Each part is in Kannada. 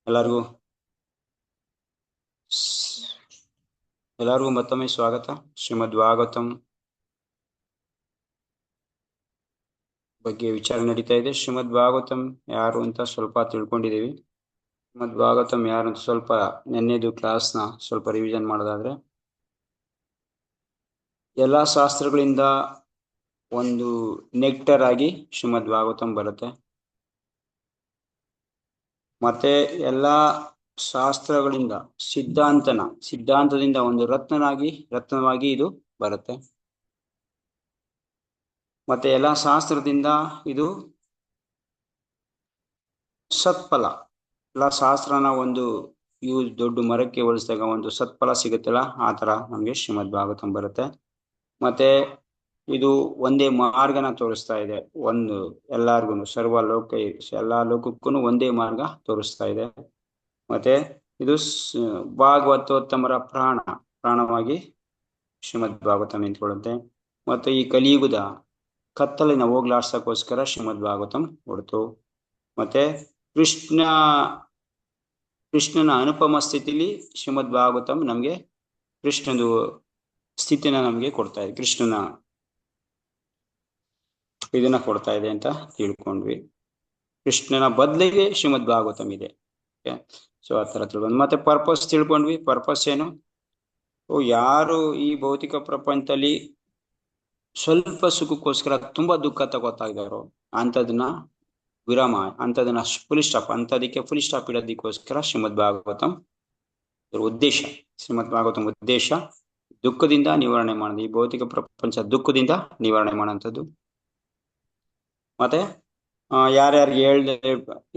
ಎಲ್ಲರಿಗೂ ಎಲ್ಲರಿಗೂ ಮತ್ತೊಮ್ಮೆ ಸ್ವಾಗತ. ಶ್ರೀಮದ್ ಭಾಗವತಂ ಬಗ್ಗೆ ವಿಚಾರ ನಡೀತಾ ಇದೆ. ಶ್ರೀಮದ್ ಭಾಗವತಂ ಯಾರು ಅಂತ ಸ್ವಲ್ಪ ತಿಳ್ಕೊಂಡಿದ್ದೀವಿ. ಶ್ರೀಮದ್ ಭಾಗವತಂ ಯಾರು ಅಂತ ಸ್ವಲ್ಪ ನೆನ್ನೆದು ಕ್ಲಾಸ್ನ ಸ್ವಲ್ಪ ರಿವಿಷನ್ ಮಾಡೋದಾದ್ರೆ, ಎಲ್ಲಾ ಶಾಸ್ತ್ರಗಳಿಂದ ಒಂದು ನೆಕ್ಟರ್ ಆಗಿ ಶ್ರೀಮದ್ ಭಾಗವತಂ ಬರುತ್ತೆ. ಮತ್ತೆ ಎಲ್ಲಾ ಶಾಸ್ತ್ರಗಳಿಂದ ಸಿದ್ಧಾಂತದಿಂದ ಒಂದು ರತ್ನವಾಗಿ ಇದು ಬರುತ್ತೆ. ಮತ್ತೆ ಎಲ್ಲಾ ಶಾಸ್ತ್ರದಿಂದ ಇದು ಸತ್ಫಲ. ಎಲ್ಲ ಶಾಸ್ತ್ರನ ಒಂದು ದೊಡ್ಡ ಮರಕ್ಕೆ ಹೋಲಿಸಿದಾಗ ಒಂದು ಸತ್ಫಲ ಸಿಗುತ್ತಲ್ಲ, ಆ ತರ ನಮ್ಗೆ ಶ್ರೀಮದ್ ಭಾಗವತಂ ಬರುತ್ತೆ. ಮತ್ತೆ ಇದು ಒಂದೇ ಮಾರ್ಗನ ತೋರಿಸ್ತಾ ಇದೆ. ಒಂದು ಎಲ್ಲಾರ್ಗು ಎಲ್ಲಾ ಲೋಕಕ್ಕೂ ಒಂದೇ ಮಾರ್ಗ ತೋರಿಸ್ತಾ ಇದೆ. ಮತ್ತೆ ಇದು ಭಾಗವತೋತ್ತಮರ ಪ್ರಾಣವಾಗಿ ಶ್ರೀಮದ್ ಭಾಗವತಂ ನಿಂತ್ಕೊಳ್ಳುತ್ತೆ. ಮತ್ತೆ ಈ ಕಲಿಯುಗದ ಕತ್ತಲಿನ ಹೋಗ್ಲಾಡ್ಸಕ್ಕೋಸ್ಕರ ಶ್ರೀಮದ್ ಭಾಗವತಂ ಹೊರತು. ಮತ್ತೆ ಕೃಷ್ಣನ ಅನುಪಮ ಸ್ಥಿತಿಲಿ ಶ್ರೀಮದ್ ಭಾಗವತಂ ನಮ್ಗೆ ಕೃಷ್ಣದು ಸ್ಥಿತಿನ ನಮ್ಗೆ ಕೊಡ್ತಾ ಇದೆ, ಕೃಷ್ಣನ ಇದನ್ನ ಕೊಡ್ತಾ ಇದೆ ಅಂತ ತಿಳ್ಕೊಂಡ್ವಿ. ಕೃಷ್ಣನ ಬದಲಿಗೆ ಶ್ರೀಮದ್ ಭಾಗವತಂ ಇದೆ. ಸೊ ಆ ತರ ತಿಳ್ಕೊಂಡು ಮತ್ತೆ ಪರ್ಪಸ್ ತಿಳ್ಕೊಂಡ್ವಿ. ಪರ್ಪಸ್ ಏನು? ಯಾರು ಈ ಭೌತಿಕ ಪ್ರಪಂಚದಲ್ಲಿ ಸ್ವಲ್ಪ ಸುಖಕ್ಕೋಸ್ಕರ ತುಂಬಾ ದುಃಖ ತಗೋತಾ ಇದ್ದಾರೋ ಅಂತದನ್ನ ವಿರಾಮ, ಅಂತದನ್ನ ಫುಲ್ ಸ್ಟಾಪ್ ಇಡೋದಕ್ಕೋಸ್ಕರ ಶ್ರೀಮದ್ ಭಾಗವತಂ ಉದ್ದೇಶ. ಶ್ರೀಮದ್ ಭಾಗವತಂ ಉದ್ದೇಶ ದುಃಖದಿಂದ ನಿವಾರಣೆ ಮಾಡೋದು, ಈ ಭೌತಿಕ ಪ್ರಪಂಚ ದುಃಖದಿಂದ ನಿವಾರಣೆ ಮಾಡೋಂಥದ್ದು. ಮತ್ತೆ ಯಾರ್ಯಾರಿಗೆ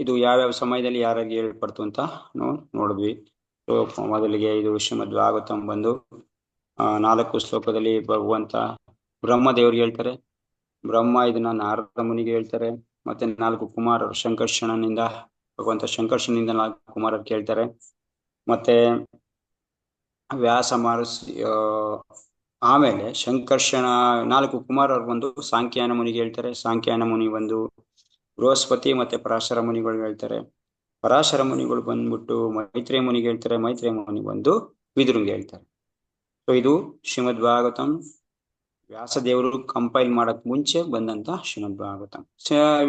ಇದು ಯಾವ್ಯಾವ ಸಮಯದಲ್ಲಿ ಯಾರ್ಯಾರಿಗೆ ಹೇಳ್ಪಡ್ತು ಅಂತ ನಾವು ನೋಡಿದ್ವಿ. ಮೊದಲಿಗೆ ಇದು ಶ್ರೀಮದ್ ಭಾಗವತಂ ಬಂದು 4 ಶ್ಲೋಕದಲ್ಲಿ ಭಗವಂತ ಬ್ರಹ್ಮದೇವ್ರಿಗೆ ಹೇಳ್ತಾರೆ. ಬ್ರಹ್ಮ ಇದನ್ನ ನಾರದ ಮುನಿಗೆ ಹೇಳ್ತಾರೆ. ಮತ್ತೆ 4 ಕುಮಾರರು ಭಗವಂತ ಶಂಕರ್ಷಣನಿಂದ 4 ಕುಮಾರರು ಕೇಳ್ತಾರೆ. ಮತ್ತೆ ವ್ಯಾಸ ಮಹರ್ಷಿ ಆಮೇಲೆ ಶಂಕರ್ಷಣ 4 ಕುಮಾರರು ಬಂದು ಸಾಂಖ್ಯಾನ ಮುನಿಗೆ ಹೇಳ್ತಾರೆ. ಸಾಂಖ್ಯಾನ ಮುನಿ ಬಂದು ಬೃಹಸ್ಪತಿ ಮತ್ತೆ ಪರಾಶರ ಮುನಿಗಳು ಹೇಳ್ತಾರೆ. ಪರಾಶರ ಮುನಿಗಳು ಬಂದ್ಬಿಟ್ಟು ಮೈತ್ರೇಯ ಮುನಿಗೆ ಹೇಳ್ತಾರೆ. ಮೈತ್ರೇಯ ಮುನಿ ಬಂದು ವಿದುರಂಗೆ ಹೇಳ್ತಾರೆ. ಸೊ ಇದು ಶ್ರೀಮದ್ ಭಾಗವತಂ ವ್ಯಾಸದೇವರು ಕಂಪೈಲ್ ಮಾಡಕ್ ಮುಂಚೆ ಬಂದಂತ ಶ್ರೀಮದ್ ಭಾಗವತಂ.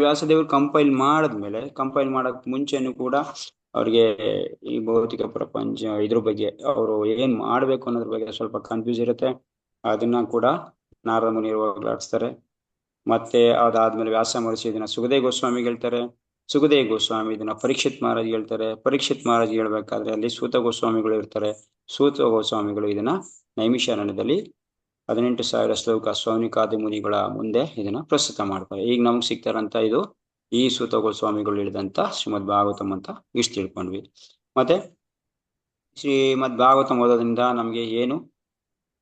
ವ್ಯಾಸದೇವರು ಕಂಪೈಲ್ ಮಾಡಕ್ ಮುಂಚೆನೂ ಕೂಡ ಅವ್ರಿಗೆ ಈ ಭೌತಿಕ ಪ್ರಪಂಚ ಇದ್ರ ಬಗ್ಗೆ ಅವರು ಏನ್ ಮಾಡ್ಬೇಕು ಅನ್ನೋದ್ರ ಬಗ್ಗೆ ಸ್ವಲ್ಪ ಕನ್ಫ್ಯೂಸ್ ಇರುತ್ತೆ. ಅದನ್ನ ಕೂಡ ನಾರದ ಮುನಿಯರು ಹೋಗ್ಲಾಡಿಸ್ತಾರೆ. ಮತ್ತೆ ಅದಾದ್ಮೇಲೆ ವ್ಯಾಸ ಮಹರ್ಷಿ ಇದನ್ನ ಸುಖದೇವ ಗೋಸ್ವಾಮಿಗೆ ಹೇಳ್ತಾರೆ. ಸುಖದೇವ ಗೋಸ್ವಾಮಿ ಇದನ್ನ ಪರೀಕ್ಷಿತ್ ಮಹಾರಾಜ್ ಹೇಳ್ತಾರೆ. ಪರೀಕ್ಷಿತ್ ಮಹಾರಾಜ್ ಹೇಳ್ಬೇಕಾದ್ರೆ ಅಲ್ಲಿ ಸೂತ ಗೋಸ್ವಾಮಿಗಳು ಇರ್ತಾರೆ. ಸೂತ ಗೋಸ್ವಾಮಿಗಳು ಇದನ್ನ ನೈಮಿಷಾರಣ್ಯದಲ್ಲಿ 18,000 ಶ್ಲೋಕ ಸೌನಿಕಾದಿ ಮುನಿಗಳ ಮುಂದೆ ಇದನ್ನ ಪ್ರಸ್ತುತ ಮಾಡ್ತಾರೆ. ಈಗ ನಮ್ಗೆ ಸಿಗ್ತಾರಂತ ಇದು ಈ ಸೂತ ಗೋಸ್ವಾಮಿಗಳು ಹೇಳಿದಂತ ಶ್ರೀಮದ್ ಭಾಗವತಂ ಅಂತ ಇಷ್ಟು ತಿಳ್ಕೊಂಡ್ವಿ. ಮತ್ತೆ ಶ್ರೀಮದ್ ಭಾಗವತಂ ಓದೋದ್ರಿಂದ ನಮ್ಗೆ ಏನು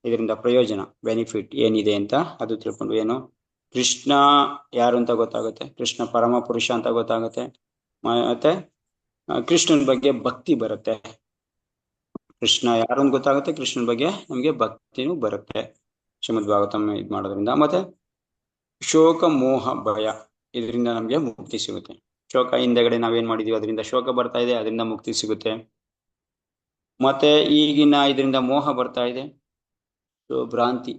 ಇದರಿಂದ ಪ್ರಯೋಜನ, ಬೆನಿಫಿಟ್ ಏನಿದೆ ಅಂತ ಅದು ತಿಳ್ಕೊಂಡ್ವಿ. ಏನು ಕೃಷ್ಣ ಯಾರು ಅಂತ ಗೊತ್ತಾಗುತ್ತೆ, ಕೃಷ್ಣ ಪರಮ ಪುರುಷ ಅಂತ ಗೊತ್ತಾಗುತ್ತೆ. ಮತ್ತೆ ಕೃಷ್ಣನ ಬಗ್ಗೆ ಭಕ್ತಿ ಬರುತ್ತೆ. ಕೃಷ್ಣ ಯಾರು ಅಂತ ಗೊತ್ತಾಗುತ್ತೆ, ಕೃಷ್ಣನ ಬಗ್ಗೆ ನಮ್ಗೆ ಭಕ್ತಿನೂ ಬರುತ್ತೆ ಶ್ರೀಮದ್ ಭಾಗವತಂ ಇದು ಮಾಡೋದ್ರಿಂದ. ಮತ್ತೆ ಶೋಕ ಮೋಹ ಭಯ ಇದರಿಂದ ನಮ್ಗೆ ಮುಕ್ತಿ ಸಿಗುತ್ತೆ. ಶೋಕ ಹಿಂದೆಗಡೆ ನಾವೇನ್ ಮಾಡಿದೀವಿ ಅದರಿಂದ ಶೋಕ ಬರ್ತಾ ಇದೆ, ಅದರಿಂದ ಮುಕ್ತಿ ಸಿಗುತ್ತೆ. ಮತ್ತೆ ಈಗಿನ ಇದರಿಂದ ಮೋಹ ಬರ್ತಾ ಇದೆ, ಭ್ರಾಂತಿ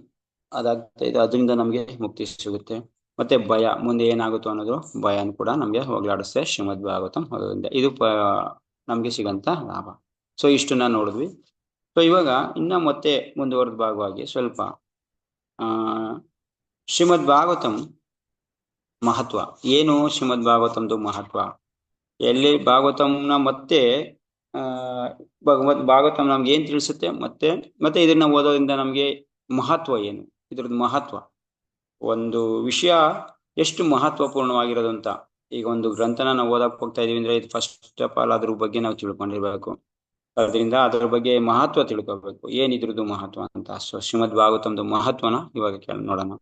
ಅದಾಗ್ತಾ ಇದೆ, ಅದರಿಂದ ನಮ್ಗೆ ಮುಕ್ತಿ ಸಿಗುತ್ತೆ. ಮತ್ತೆ ಭಯ, ಮುಂದೆ ಏನಾಗುತ್ತೋ ಅನ್ನೋದು ಭಯನ ಕೂಡ ನಮ್ಗೆ ಹೋಗ್ಲಾಡಿಸ್ತೇ ಶ್ರೀಮದ್ ಭಾಗವತಂ ಓದೋದ್ರಿಂದ. ಇದು ನಮ್ಗೆ ಸಿಗಂತ ಲಾಭ. ಸೊ ಇಷ್ಟನ್ನ ನೋಡಿದ್ವಿ. ಸೊ ಇವಾಗ ಇನ್ನ ಮತ್ತೆ ಮುಂದುವರೆದ ಭಾಗವಾಗಿ ಸ್ವಲ್ಪ ಶ್ರೀಮದ್ ಭಾಗವತಂ ಮಹತ್ವ ಏನು, ಶ್ರೀಮದ್ ಭಾಗವತಂದು ಮಹತ್ವ ಎಲ್ಲಿ, ಭಾಗವತಂನ ಮತ್ತೆ ಭಾಗವತಂ ನಮ್ಗೆ ಏನ್ ತಿಳಿಸುತ್ತೆ, ಮತ್ತೆ ಇದನ್ನ ಓದೋದ್ರಿಂದ ನಮ್ಗೆ ಮಹತ್ವ ಏನು, ಇದ್ರದ್ದು ಮಹತ್ವ, ಒಂದು ವಿಷಯ ಎಷ್ಟು ಮಹತ್ವಪೂರ್ಣವಾಗಿರೋದು ಅಂತ. ಈಗ ಒಂದು ಗ್ರಂಥನ ನಾವು ಓದಕ್ ಹೋಗ್ತಾ ಇದೀವಿ ಅಂದ್ರೆ ಇದು ಫಸ್ಟ್ ಆಫ್ ಆಲ್ ಅದ್ರ ಬಗ್ಗೆ ನಾವು ತಿಳ್ಕೊಂಡಿರ್ಬೇಕು. ಅದರಿಂದ ಅದರ ಬಗ್ಗೆ ಮಹತ್ವ ತಿಳ್ಕೊಬೇಕು, ಏನಿದ್ರದ್ದು ಮಹತ್ವ ಅಂತ. ಸೊ ಶ್ರೀಮದ್ ಭಾಗವತಂದು ಮಹತ್ವನ ಇವಾಗ ನೋಡೋಣ.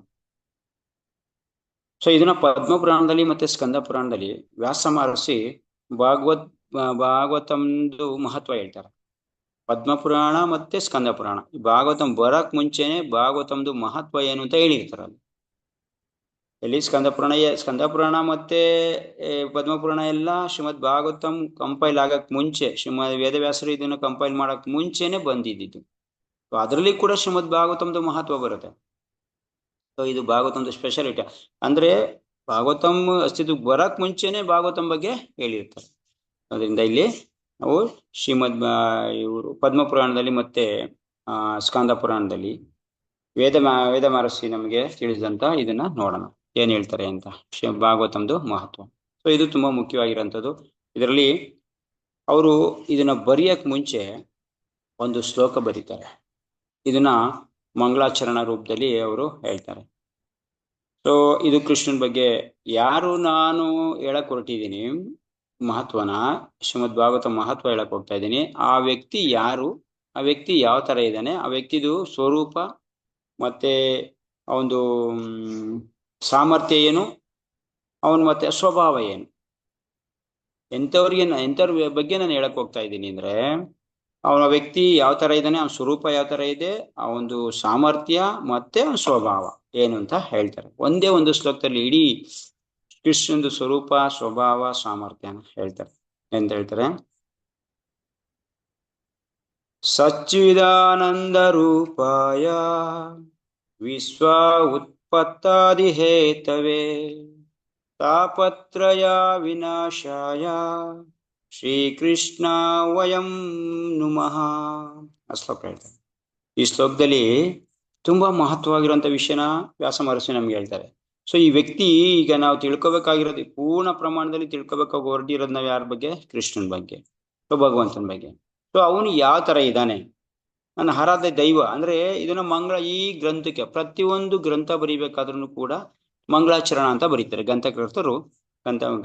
ಸೊ ಇದನ್ನ ಪದ್ಮಪುರಾಣದಲ್ಲಿ ಮತ್ತೆ ಸ್ಕಂದ ಪುರಾಣದಲ್ಲಿ ವ್ಯಾಸ ಮಹರ್ಷಿ ಭಾಗವತಂದು ಮಹತ್ವ ಹೇಳ್ತಾರೆ. ಪದ್ಮಪುರಾಣ ಮತ್ತೆ ಸ್ಕಂದ ಪುರಾಣ, ಭಾಗವತಂ ಬರಕ್ ಮುಂಚೆನೆ ಭಾಗವತಂದು ಮಹತ್ವ ಏನು ಅಂತ ಹೇಳಿರ್ತಾರಲ್ಲ. ಎಲ್ಲಿ ಸ್ಕಂದ ಪುರಾಣ ಮತ್ತೆ ಪದ್ಮಪುರಾಣ ಎಲ್ಲ ಶ್ರೀಮದ್ ಭಾಗವತಂ ಕಂಪೈಲ್ ಆಗಕ್ ಮುಂಚೆ, ವೇದವ್ಯಾಸರು ಇದನ್ನ ಕಂಪೈಲ್ ಮಾಡಕ್ ಮುಂಚೆನೆ ಬಂದಿದ್ದು. ಅದರಲ್ಲಿ ಕೂಡ ಶ್ರೀಮದ್ ಭಾಗವತಂದು ಮಹತ್ವ ಬರುತ್ತೆ. ಸೊ ಇದು ಭಾಗವತಂದು ಸ್ಪೆಷಾಲಿಟಿ. ಅಂದ್ರೆ ಭಾಗವತಂ ಅಸ್ತಿತ್ವಕ್ಕೆ ಬರಕ್ ಮುಂಚೆನೆ ಭಾಗವತಂ ಬಗ್ಗೆ ಹೇಳಿರ್ತಾರೆ. ಅದರಿಂದ ಇಲ್ಲಿ ನಾವು ಇವರು ಪದ್ಮಪುರಾಣದಲ್ಲಿ ಮತ್ತೆ ಸ್ಕಂದ ಪುರಾಣದಲ್ಲಿ ವೇದ ಮಹರ್ಷಿ ನಮಗೆ ತಿಳಿದಂತ ಇದನ್ನ ನೋಡೋಣ ಏನ್ ಹೇಳ್ತಾರೆ ಅಂತ ಭಾಗವತಂದು ಮಹತ್ವ. ಸೊ ಇದು ತುಂಬಾ ಮುಖ್ಯವಾಗಿರೋಂಥದ್ದು. ಇದರಲ್ಲಿ ಅವರು ಇದನ್ನ ಬರೆಯಕ್ ಮುಂಚೆ ಒಂದು ಶ್ಲೋಕ ಬರೀತಾರೆ. ಇದನ್ನ ಮಂಗಳಾಚರಣ ರೂಪದಲ್ಲಿ ಅವರು ಹೇಳ್ತಾರೆ. ಸೊ ಇದು ಕೃಷ್ಣನ್ ಬಗ್ಗೆ ಯಾರು ನಾನು ಹೇಳಕ್ ಹೊರಟಿದ್ದೀನಿ ಮಹತ್ವನ, ಶ್ರೀಮದ್ ಭಾಗವತ ಮಹತ್ವ ಹೇಳಕ್ ಹೋಗ್ತಾ ಇದ್ದೀನಿ. ಆ ವ್ಯಕ್ತಿ ಯಾರು, ಆ ವ್ಯಕ್ತಿ ಯಾವ ತರ ಇದ್ದಾನೆ, ಆ ವ್ಯಕ್ತಿದು ಸ್ವರೂಪ ಮತ್ತೆ ಅವನು ಸಾಮರ್ಥ್ಯ ಏನು, ಅವನು ಮತ್ತೆ ಸ್ವಭಾವ ಏನು, ಎಂಥವ್ರ ಬಗ್ಗೆ ನಾನು ಹೇಳಕ್ ಹೋಗ್ತಾ ಇದ್ದೀನಿ ಅಂದ್ರೆ, ಅವನ ವ್ಯಕ್ತಿ ಯಾವ ತರ ಇದ್ದಾನೆ, ಅವನ ಸ್ವರೂಪ ಯಾವ ತರ ಇದೆ, ಅವನದು ಸಾಮರ್ಥ್ಯ ಮತ್ತೆ ಅವನ ಸ್ವಭಾವ ಏನು ಅಂತ ಹೇಳ್ತಾರೆ. ಒಂದೇ ಒಂದು ಶ್ಲೋಕದಲ್ಲಿ ಇಡೀ ಕೃಷ್ಣಂದು ಸ್ವರೂಪ, ಸ್ವಭಾವ, ಸಾಮರ್ಥ್ಯನ ಹೇಳ್ತಾರೆ. ಎಂತ ಹೇಳ್ತಾರೆ? ಸಚ್ಚಿದಾನಂದ ರೂಪಾಯ ವಿಶ್ವ ಉತ್ಪತ್ತಾದಿ ಹೇತವೇ ತಾಪತ್ರಯ ವಿನಾಶಾಯ ಶ್ರೀಕೃಷ್ಣ ವಯಂ ನುಮಃ. ಆ ಶ್ಲೋಕ ಹೇಳ್ತಾರೆ. ಈ ಶ್ಲೋಕದಲ್ಲಿ ತುಂಬಾ ಮಹತ್ವವಾಗಿರುವಂತ ವಿಷಯನ ವ್ಯಾಸ ಮಹರ್ಷಿ ನಮ್ಗೆ ಹೇಳ್ತಾರೆ. ಸೊ ಈ ವ್ಯಕ್ತಿ ಈಗ ನಾವು ತಿಳ್ಕೊಬೇಕಾಗಿರೋದು, ಪೂರ್ಣ ಪ್ರಮಾಣದಲ್ಲಿ ತಿಳ್ಕೊಬೇಕಾಗಿ ಹೊರಟಿರೋದು ನಾವು ಯಾರ ಬಗ್ಗೆ? ಕೃಷ್ಣನ್ ಬಗ್ಗೆ, ಸೊ ಭಗವಂತನ ಬಗ್ಗೆ. ಸೊ ಅವನು ಯಾವ ತರ ಇದ್ದಾನೆ, ನನ್ನ ಆರಾಧ್ಯ ದೈವ ಅಂದ್ರೆ ಇದನ್ನ ಈ ಗ್ರಂಥಕ್ಕೆ ಪ್ರತಿಯೊಂದು ಗ್ರಂಥ ಬರಿಬೇಕಾದ್ರೂ ಕೂಡ ಮಂಗಳಾಚರಣ ಅಂತ ಬರೀತಾರೆ. ಗ್ರಂಥಕರ್ತರು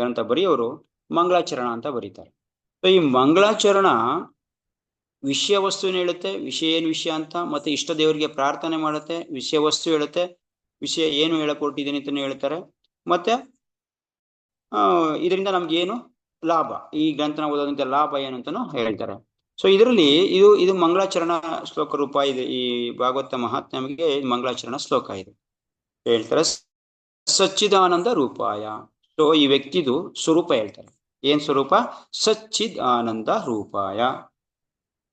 ಗ್ರಂಥ ಬರೆಯೋರು ಮಂಗಳಾಚರಣ ಅಂತ ಬರೀತಾರೆ. ಸೊ ಈ ಮಂಗಳಾಚರಣ ವಿಷಯ ವಸ್ತುನ ಹೇಳುತ್ತೆ, ವಿಷಯ ಏನು ವಿಷಯ ಅಂತ, ಮತ್ತೆ ಇಷ್ಟ ದೇವರಿಗೆ ಪ್ರಾರ್ಥನೆ ಮಾಡುತ್ತೆ, ವಿಷಯ ವಸ್ತು ಹೇಳುತ್ತೆ, ವಿಷಯ ಏನು ಹೇಳಕ್ ಹೊರಟಿದ್ದೀನಿ ಅಂತ ಹೇಳ್ತಾರೆ. ಮತ್ತೆ ಇದರಿಂದ ನಮ್ಗೆ ಏನು ಲಾಭ, ಈ ಗ್ರಂಥನ ಓದೋದ್ರಿಂದ ಲಾಭ ಏನು ಅಂತಾನು ಹೇಳ್ತಾರೆ. ಸೊ ಇದರಲ್ಲಿ ಇದು ಮಂಗಳಾಚರಣ ಶ್ಲೋಕ ರೂಪ ಇದೆ. ಈ ಭಾಗವತ ಮಹಾತ್ಮ್ಯಗೆ ಮಂಗಳಾಚರಣ ಶ್ಲೋಕ ಇದೆ. ಹೇಳ್ತಾರೆ ಸಚ್ಚಿದಾನಂದ ರೂಪಾಯ. ಸೊ ಈ ವ್ಯಕ್ತಿದು ಸ್ವರೂಪ ಹೇಳ್ತಾರೆ. ಏನ್ ಸ್ವರೂಪ? ಸಚ್ಚಿದ್ ಆನಂದ ರೂಪಾಯ.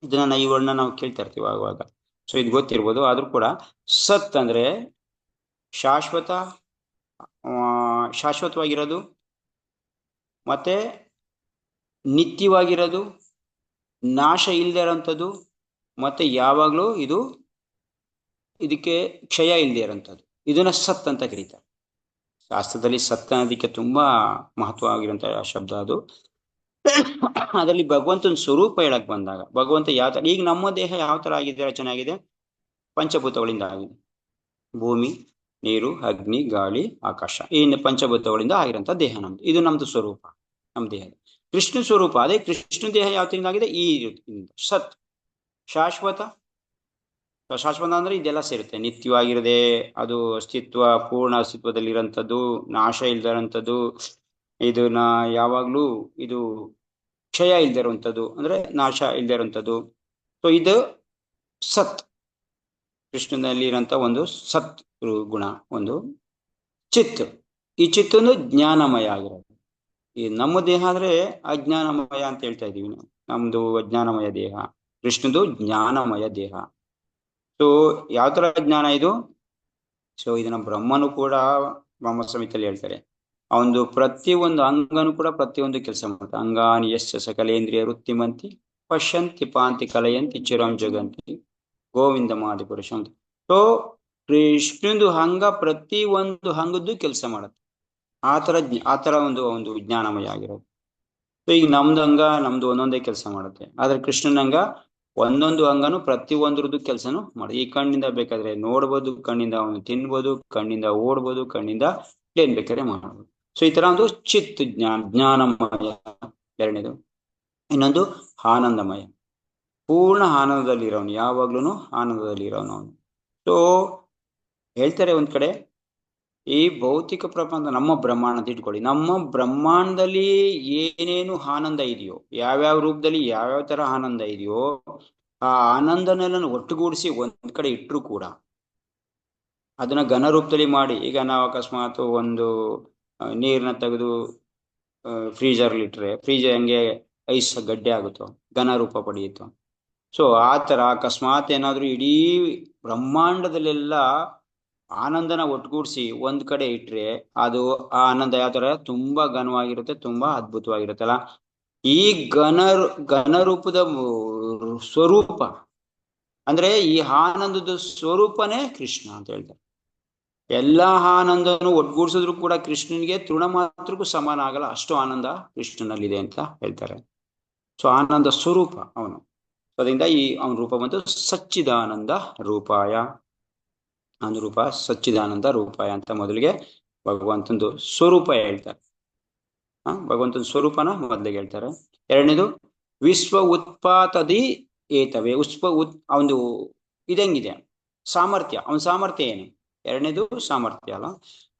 ಇದನ್ನ ಈ ವರ್ಣ ನಾವು ಕೇಳ್ತಾ ಇರ್ತೀವಿ ಆವಾಗ, ಸೊ ಇದು ಗೊತ್ತಿರ್ಬೋದು. ಆದ್ರೂ ಕೂಡ ಸತ್ ಅಂದ್ರೆ ಶಾಶ್ವತವಾಗಿರೋದು, ಮತ್ತೆ ನಿತ್ಯವಾಗಿರೋದು, ನಾಶ ಇಲ್ಲದೆ ಇರೋಂಥದ್ದು, ಮತ್ತೆ ಯಾವಾಗ್ಲೂ ಇದಕ್ಕೆ ಕ್ಷಯ ಇಲ್ಲದೆ ಇರೋಂಥದ್ದು, ಇದನ್ನ ಸತ್ ಅಂತ ಕರೀತಾರೆ. ಶಾಸ್ತ್ರದಲ್ಲಿ ಸತ್ ಅನ್ನೋದಕ್ಕೆ ತುಂಬಾ ಮಹತ್ವವಾಗಿರುವಂತಹ ಶಬ್ದ ಅದು. ಅದರಲ್ಲಿ ಭಗವಂತನ ಸ್ವರೂಪ ಹೇಳಕ್ ಬಂದಾಗ, ಭಗವಂತ ಯಾವ ತರ, ಈಗ ನಮ್ಮ ದೇಹ ಯಾವ ತರ ಆಗಿದೆ, ರಚನೆ ಆಗಿದೆ, ಪಂಚಭೂತಗಳಿಂದ ಆಗಿದೆ. ಭೂಮಿ, ನೀರು, ಅಗ್ನಿ, ಗಾಳಿ, ಆಕಾಶ, ಈ ಪಂಚಭೂತಗಳಿಂದ ಆಗಿರೋಂಥ ದೇಹ ನಮ್ದು. ಇದು ನಮ್ದು ಸ್ವರೂಪ, ನಮ್ಮ ದೇಹದ. ಕೃಷ್ಣ ಸ್ವರೂಪ ಅದೇ. ಕೃಷ್ಣ ದೇಹ ಯಾವ ತಿಂದ ಆಗಿದೆ? ಈ ಸತ್, ಶಾಶ್ವತ ಅಂದ್ರೆ ಇದೆಲ್ಲ ಸೇರುತ್ತೆ. ನಿತ್ಯವಾಗಿರದೆ, ಅದು ಅಸ್ತಿತ್ವ, ಪೂರ್ಣ ಅಸ್ತಿತ್ವದಲ್ಲಿರೋಂಥದ್ದು, ನಾಶ ಇಲ್ದಿರೋಂಥದ್ದು, ಇದನ್ನ ಯಾವಾಗ್ಲೂ ಇದು ಕ್ಷಯ ಇಲ್ದೇ ಇರುವಂಥದ್ದು, ಅಂದ್ರೆ ನಾಶ ಇಲ್ದೇ ಇರುವಂಥದ್ದು. ಸೊ ಇದು ಸತ್, ಕೃಷ್ಣನಲ್ಲಿ ಇರೋಂಥ ಒಂದು ಸತ್ ಗುಣ. ಒಂದು ಚಿತ್, ಈ ಚಿತ್ತೊಂದು ಜ್ಞಾನಮಯ ಆಗಿರೋದು. ಈ ನಮ್ಮ ದೇಹ ಆದ್ರೆ ಅಜ್ಞಾನಮಯ ಅಂತ ಹೇಳ್ತಾ ಇದೀವಿ ನಾವು. ನಮ್ದು ಅಜ್ಞಾನಮಯ ದೇಹ, ಕೃಷ್ಣದು ಜ್ಞಾನಮಯ ದೇಹ. ಸೊ ಯಾವ ತರ ಜ್ಞಾನ ಇದು? ಸೊ ಇದನ್ನ ಬ್ರಹ್ಮನು ಕೂಡ ಬ್ರಹ್ಮ ಸಂಹಿತೆಯಲ್ಲಿ ಹೇಳ್ತಾರೆ. ಅವನು ಪ್ರತಿಯೊಂದು ಅಂಗನು ಕೂಡ ಪ್ರತಿಯೊಂದು ಕೆಲಸ ಮಾಡುತ್ತೆ. ಅಂಗಾನಿ ಯಸ್ಯ ಸಕಲೇಂದ್ರಿಯ ವೃತ್ತಿಮಂತಿ ಪಶ್ಯಂತಿ ಪಾಂತಿ ಕಲಯಂತಿ ಚಿರಂ ಜಗಂತಿ ಗೋವಿಂದ ಮಾದಿ ಪುರುಷ ಅಂತ. ಸೊ ಕೃಷ್ಣಂದು ಅಂಗ ಪ್ರತಿ ಒಂದು ಅಂಗದ್ದು ಕೆಲಸ ಮಾಡುತ್ತೆ. ಆತರ ಒಂದು ಜ್ಞಾನಮಯ ಆಗಿರೋದು. ಸೊ ಈಗ ನಮ್ದು ಅಂಗ ಒಂದೊಂದೇ ಕೆಲಸ ಮಾಡುತ್ತೆ. ಆದ್ರೆ ಕೃಷ್ಣನ ಅಂಗ ಒಂದೊಂದು ಅಂಗನು ಪ್ರತಿ ಒಂದ್ರದ್ದು ಕೆಲಸನು ಮಾಡಿ. ಈ ಕಣ್ಣಿಂದ ಬೇಕಾದ್ರೆ ನೋಡ್ಬೋದು, ಕಣ್ಣಿಂದ ಅವನು ತಿನ್ಬೋದು, ಕಣ್ಣಿಂದ ಓಡ್ಬೋದು, ಕಣ್ಣಿಂದ ಏನ್ ಬೇಕಾದ್ರೆ ಮಾಡ್ಬೋದು. ಸೊ ಈ ತರ ಒಂದು ಚಿತ್ ಜ್ಞಾನಮಯ ಎರಡನೇದು. ಇನ್ನೊಂದು ಆನಂದಮಯ, ಪೂರ್ಣ ಆನಂದದಲ್ಲಿ ಇರೋನು, ಯಾವಾಗ್ಲೂ ಆನಂದದಲ್ಲಿ ಇರೋನು ಅವನು. ಸೊ ಹೇಳ್ತಾರೆ ಒಂದ್ ಕಡೆ, ಈ ಭೌತಿಕ ಪ್ರಪಂಚ, ನಮ್ಮ ಬ್ರಹ್ಮಾಂಡ ಅಂತ ಇಟ್ಕೊಳ್ಳಿ, ನಮ್ಮ ಬ್ರಹ್ಮಾಂಡದಲ್ಲಿ ಏನೇನು ಆನಂದ ಇದೆಯೋ, ಯಾವ್ಯಾವ ರೂಪದಲ್ಲಿ ಯಾವ್ಯಾವ ತರ ಆನಂದ ಇದೆಯೋ, ಆ ಆನಂದನೆಲ್ಲ ಒಟ್ಟುಗೂಡಿಸಿ ಒಂದ್ ಕಡೆ ಇಟ್ಟರು ಕೂಡ ಅದನ್ನ ಘನ ರೂಪದಲ್ಲಿ ಮಾಡಿ, ಈಗ ನಾವು ಅಕಸ್ಮಾತ್ ಒಂದು ನೀರನ್ನ ತೆಗೆದು ಫ್ರೀಜರ್ಲಿ ಇಟ್ಟರೆ ಫ್ರೀಜ್ ಹೆಂಗೆ ಐಸ್ ಗಡ್ಡೆ ಆಗುತ್ತೋ, ಘನ ರೂಪ ಪಡೆಯುತ್ತೋ. ಸೊ ಆ ಥರ ಅಕಸ್ಮಾತ್ ಏನಾದರೂ ಇಡೀ ಬ್ರಹ್ಮಾಂಡದಲ್ಲೆಲ್ಲ ಆನಂದನ ಒಟ್ಟುಗೂಡಿಸಿ ಒಂದ್ ಕಡೆ ಇಟ್ರೆ ಅದು ಆ ಆನಂದ ಯಾವ ಥರ ತುಂಬಾ ಘನವಾಗಿರುತ್ತೆ, ತುಂಬಾ ಅದ್ಭುತವಾಗಿರುತ್ತಲ್ಲ. ಈ ಘನ ರೂಪದ ಸ್ವರೂಪ ಅಂದ್ರೆ ಈ ಆನಂದದ ಸ್ವರೂಪನೇ ಕೃಷ್ಣ ಅಂತ ಹೇಳ್ತಾರೆ. ಎಲ್ಲಾ ಆನಂದನು ಒಟ್ಟುಗೂಡಿಸಿದ್ರು ಕೂಡ ಕೃಷ್ಣನಿಗೆ ತೃಣ ಮಾತ್ರಕ್ಕೂ ಸಮಾನ ಆಗಲ್ಲ, ಅಷ್ಟು ಆನಂದ ಕೃಷ್ಣನಲ್ಲಿದೆ ಅಂತ ಹೇಳ್ತಾರೆ. ಸೊ ಆನಂದ ಸ್ವರೂಪ ಅವನು. ಅದರಿಂದ ಈ ಅವನ ರೂಪ ಬಂದು ಸಚ್ಚಿದಾನಂದ ರೂಪಾಯ. ಅವನ ರೂಪ ಸಚ್ಚಿದಾನಂದ ರೂಪಾಯ ಅಂತ ಮೊದಲಿಗೆ ಭಗವಂತಂದು ಸ್ವರೂಪ ಹೇಳ್ತಾರೆ. ಭಗವಂತನ ಸ್ವರೂಪನ ಮೊದಲಿಗೆ ಹೇಳ್ತಾರೆ. ಎರಡನೇದು ವಿಶ್ವ ಉತ್ಪಾತದಿ ಏತವೆ. ಅವನು ಇದಂಗಿದೆ ಸಾಮರ್ಥ್ಯ. ಅವನ ಸಾಮರ್ಥ್ಯ ಏನು? ಎರಡನೇದು ಸಾಮರ್ಥ್ಯ ಅಲ್ಲ,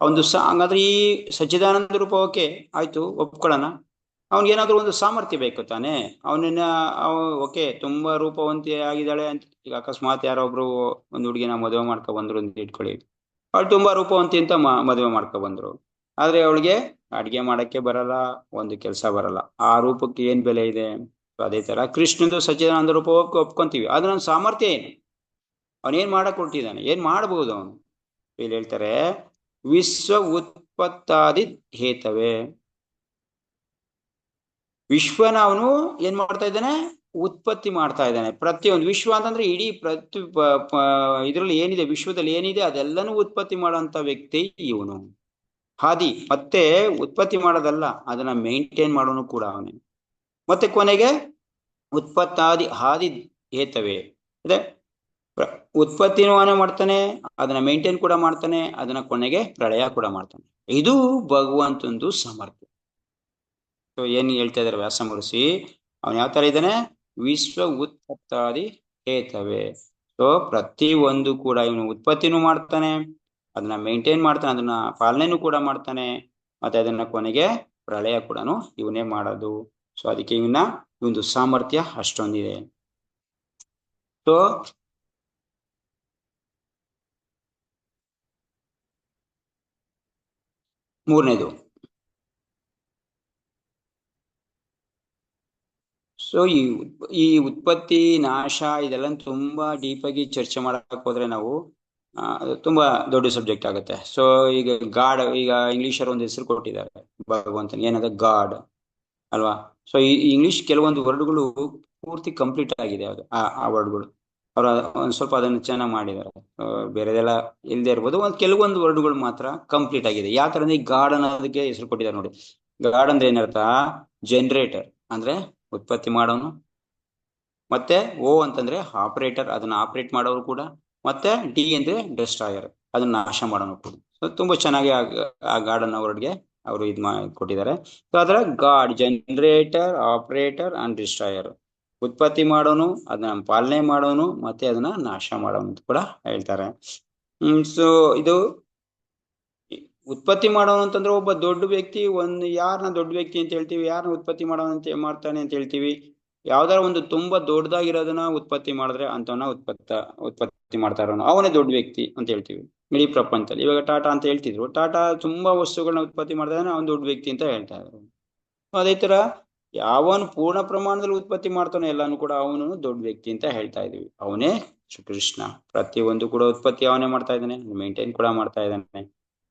ಅವನು ಹಂಗಾದ್ರೆ ಈ ಸಚ್ಚಿದಾನಂದ ರೂಪ ಓಕೆ ಆಯ್ತು, ಒಪ್ಕೊಳ್ಳೋಣ. ಅವನಿಗೇನಾದ್ರೂ ಒಂದು ಸಾಮರ್ಥ್ಯ ಬೇಕು ತಾನೆ. ಅವನನ್ನ ಓಕೆ ತುಂಬಾ ರೂಪವಂತಿ ಆಗಿದ್ದಾಳೆ ಅಂತ, ಈಗ ಅಕಸ್ಮಾತ್ ಯಾರೊಬ್ರು ಒಂದು ಹುಡುಗಿನ ಮದುವೆ ಮಾಡ್ಕೊ ಬಂದ್ರು ಅಂತ ಇಟ್ಕೊಳ್ಳಿ, ಅವಳು ತುಂಬಾ ರೂಪವಂತಿ ಅಂತ ಮದುವೆ ಮಾಡ್ಕೊ ಬಂದ್ರು. ಆದ್ರೆ ಅವಳಿಗೆ ಅಡ್ಗೆ ಮಾಡಕ್ಕೆ ಬರಲ್ಲ, ಒಂದು ಕೆಲಸ ಬರಲ್ಲ. ಆ ರೂಪಕ್ಕೆ ಏನ್ ಬೆಲೆ ಇದೆ? ಅದೇ ತರ ಕೃಷ್ಣಂದು ಸಚ್ಚಿದಾನಂದ ರೂಪ ಒಪ್ಕೊಂತೀವಿ, ಆದ್ರೆ ನನ್ನ ಸಾಮರ್ಥ್ಯ ಏನು? ಅವನೇನ್ ಮಾಡಕ್ ಹೊರಟಿದ್ದಾನೆ, ಏನ್ ಮಾಡ್ಬೋದು ಅವನು? ಇಲ್ಲಿ ಹೇಳ್ತಾರೆ ವಿಶ್ವ ಉತ್ಪತ್ತಾದಿ ಹೇತವೇ. ವಿಶ್ವನ ಅವನು ಏನ್ ಮಾಡ್ತಾ ಇದ್ದಾನೆ? ಉತ್ಪತ್ತಿ ಮಾಡ್ತಾ ಇದ್ದಾನೆ. ಪ್ರತಿಯೊಂದು ವಿಶ್ವ ಅಂತಂದ್ರೆ ಇಡೀ ಇದ್ರಲ್ಲಿ ಏನಿದೆ, ವಿಶ್ವದಲ್ಲಿ ಏನಿದೆ ಅದೆಲ್ಲನೂ ಉತ್ಪತ್ತಿ ಮಾಡುವಂತ ವ್ಯಕ್ತಿ ಇವನು. ಹಾದಿ ಮತ್ತೆ ಉತ್ಪತ್ತಿ ಮಾಡೋದಲ್ಲ, ಅದನ್ನ ಮೇಂಟೈನ್ ಮಾಡೋನು ಕೂಡ ಅವನೇ. ಮತ್ತೆ ಕೊನೆಗೆ ಉತ್ಪತ್ತಾದಿ ಹಾದಿ ಹೇತವೇ. ಅದೇ ಉತ್ಪತ್ತಿನೂ ಅವನೇ ಮಾಡ್ತಾನೆ, ಅದನ್ನ ಮೇಂಟೈನ್ ಕೂಡ ಮಾಡ್ತಾನೆ, ಅದನ್ನ ಕೊನೆಗೆ ಪ್ರಳಯ ಕೂಡ ಮಾಡ್ತಾನೆ. ಇದು ಭಗವಂತಂದು ಸಾಮರ್ಥ್ಯ. ಸೊ ಏನ್ ಹೇಳ್ತಾ ಇದಾರೆ ವ್ಯಾಸ ಮಹರ್ಷಿ, ಅವನು ಯಾವ ತರ ಇದ್ದಾನೆ? ವಿಶ್ವ ಉತ್ಪತ್ತಾದಿ ಹೇತವೇ. ಸೊ ಪ್ರತಿ ಒಂದು ಕೂಡ ಇವನು ಉತ್ಪತ್ತಿನೂ ಮಾಡ್ತಾನೆ, ಅದನ್ನ ಮೇಂಟೈನ್ ಮಾಡ್ತಾನೆ, ಅದನ್ನ ಪಾಲನೆನೂ ಕೂಡ ಮಾಡ್ತಾನೆ, ಮತ್ತೆ ಅದನ್ನ ಕೊನೆಗೆ ಪ್ರಳಯ ಕೂಡ ಇವನೇ ಮಾಡೋದು. ಸೊ ಅದಕ್ಕೆ ಇವೊಂದು ಸಾಮರ್ಥ್ಯ ಅಷ್ಟೊಂದಿದೆ. ಸೊ ಮೂರನೇದು, ಸೊ ಈ ಉತ್ಪತ್ತಿ ನಾಶ ಇದೆಲ್ಲ ತುಂಬಾ ಡೀಪ್ ಆಗಿ ಚರ್ಚೆ ಮಾಡಕ್ ಹೋದ್ರೆ ನಾವು ತುಂಬಾ ದೊಡ್ಡ ಸಬ್ಜೆಕ್ಟ್ ಆಗುತ್ತೆ. ಸೊ ಈಗ ಗಾಡ್, ಈಗ ಇಂಗ್ಲಿಷರು ಒಂದು ಹೆಸರು ಕೊಟ್ಟಿದ್ದಾರೆ ಭಗವಂತನ, ಏನದ ಗಾಡ್ ಅಲ್ವಾ. ಸೊ ಈ ಇಂಗ್ಲಿಷ್ ಕೆಲವೊಂದು ವರ್ಡ್ಗಳು ಪೂರ್ತಿ ಕಂಪ್ಲೀಟ್ ಆಗಿದೆ, ಅದು ಆ ವರ್ಡ್ಗಳು ಅವ್ರ ಒಂದ್ ಸ್ವಲ್ಪ ಅದನ್ನು ಚೆನ್ನಾಗಿ ಮಾಡಿದ್ದಾರೆ. ಬೇರೆದೆಲ್ಲ ಇಲ್ಲದೆ ಇರ್ಬೋದು, ಕೆಲವೊಂದು ವರ್ಡ್ಗಳು ಮಾತ್ರ ಕಂಪ್ಲೀಟ್ ಆಗಿದೆ. ಯಾವ ತರ ಈ ಗಾಡ್ ಅನ್ನೋದಕ್ಕೆ ಹೆಸರು ಕೊಟ್ಟಿದ್ದಾರೆ ನೋಡಿ. ಗಾಡ್ ಅಂದ್ರೆ ಏನರ್ಥ? ಜನರೇಟರ್ ಅಂದ್ರೆ ಉತ್ಪತ್ತಿ ಮಾಡೋನು, ಮತ್ತೆ ಓ ಅಂತಂದ್ರೆ ಆಪರೇಟರ್, ಅದನ್ನ ಆಪರೇಟ್ ಮಾಡೋರು ಕೂಡ, ಮತ್ತೆ ಡಿ ಅಂದ್ರೆ ಡೆಸ್ಟ್ರಾಯರ್, ಅದನ್ನ ನಾಶ ಮಾಡೋನು ಕೂಡ. ಸೊ ತುಂಬಾ ಚೆನ್ನಾಗಿ ಆ ಗಾಡ್ ಅನ್ನೋ ವರ್ಡ್ಗೆ ಅವರು ಕೊಟ್ಟಿದ್ದಾರೆ. ಸೊ ಅದರ god generator, operator and destroyer, ಉತ್ಪತ್ತಿ ಮಾಡೋನು, ಅದನ್ನ ಪಾಲನೆ ಮಾಡೋನು, ಮತ್ತೆ ಅದನ್ನ ನಾಶ ಮಾಡೋನು ಅಂತ ಕೂಡ ಹೇಳ್ತಾರೆ. ಸೊ ಇದು ಉತ್ಪತ್ತಿ ಮಾಡೋನು ಅಂತಂದ್ರೆ ಒಬ್ಬ ದೊಡ್ಡ ವ್ಯಕ್ತಿ. ಯಾರನ್ನ ದೊಡ್ಡ ವ್ಯಕ್ತಿ ಅಂತ ಹೇಳ್ತೀವಿ? ಯಾರನ್ನ ಉತ್ಪತ್ತಿ ಮಾಡೋನು ಅಂತ ಮಾಡ್ತಾನೆ ಅಂತ ಹೇಳ್ತೀವಿ? ಯಾವ್ದಾರ ಒಂದು ತುಂಬಾ ದೊಡ್ಡದಾಗಿರೋದನ್ನ ಉತ್ಪತ್ತಿ ಮಾಡಿದ್ರೆ ಅಂತವನ್ನ ಉತ್ಪತ್ತಿ ಮಾಡ್ತಾ ಇರೋನು ಅವನೇ ದೊಡ್ಡ ವ್ಯಕ್ತಿ ಅಂತ ಹೇಳ್ತೀವಿ ಇಡೀ ಪ್ರಪಂಚದಲ್ಲಿ. ಇವಾಗ ಟಾಟಾ ಅಂತ ಹೇಳ್ತಿದ್ರು, ಟಾಟಾ ತುಂಬಾ ವಸ್ತುಗಳನ್ನ ಉತ್ಪತ್ತಿ ಮಾಡಿದ್ರೆ ಅವನು ದೊಡ್ಡ ವ್ಯಕ್ತಿ ಅಂತ ಹೇಳ್ತಾ ಇದ್ರು. ಅದೇ ತರ ಯಾವನು ಪೂರ್ಣ ಪ್ರಮಾಣದಲ್ಲಿ ಉತ್ಪತ್ತಿ ಮಾಡ್ತಾನೋ ಎಲ್ಲಾನು ಕೂಡ ಅವನು ದೊಡ್ಡ ವ್ಯಕ್ತಿ ಅಂತ ಹೇಳ್ತಾ ಇದೀವಿ. ಅವನೇ ಕೃಷ್ಣ. ಪ್ರತಿಯೊಂದು ಕೂಡ ಉತ್ಪತ್ತಿ ಅವನೇ ಮಾಡ್ತಾ ಇದ್ದಾನೆ, ಮೇಂಟೈನ್ ಕೂಡ ಮಾಡ್ತಾ ಇದ್ದಾನೆ.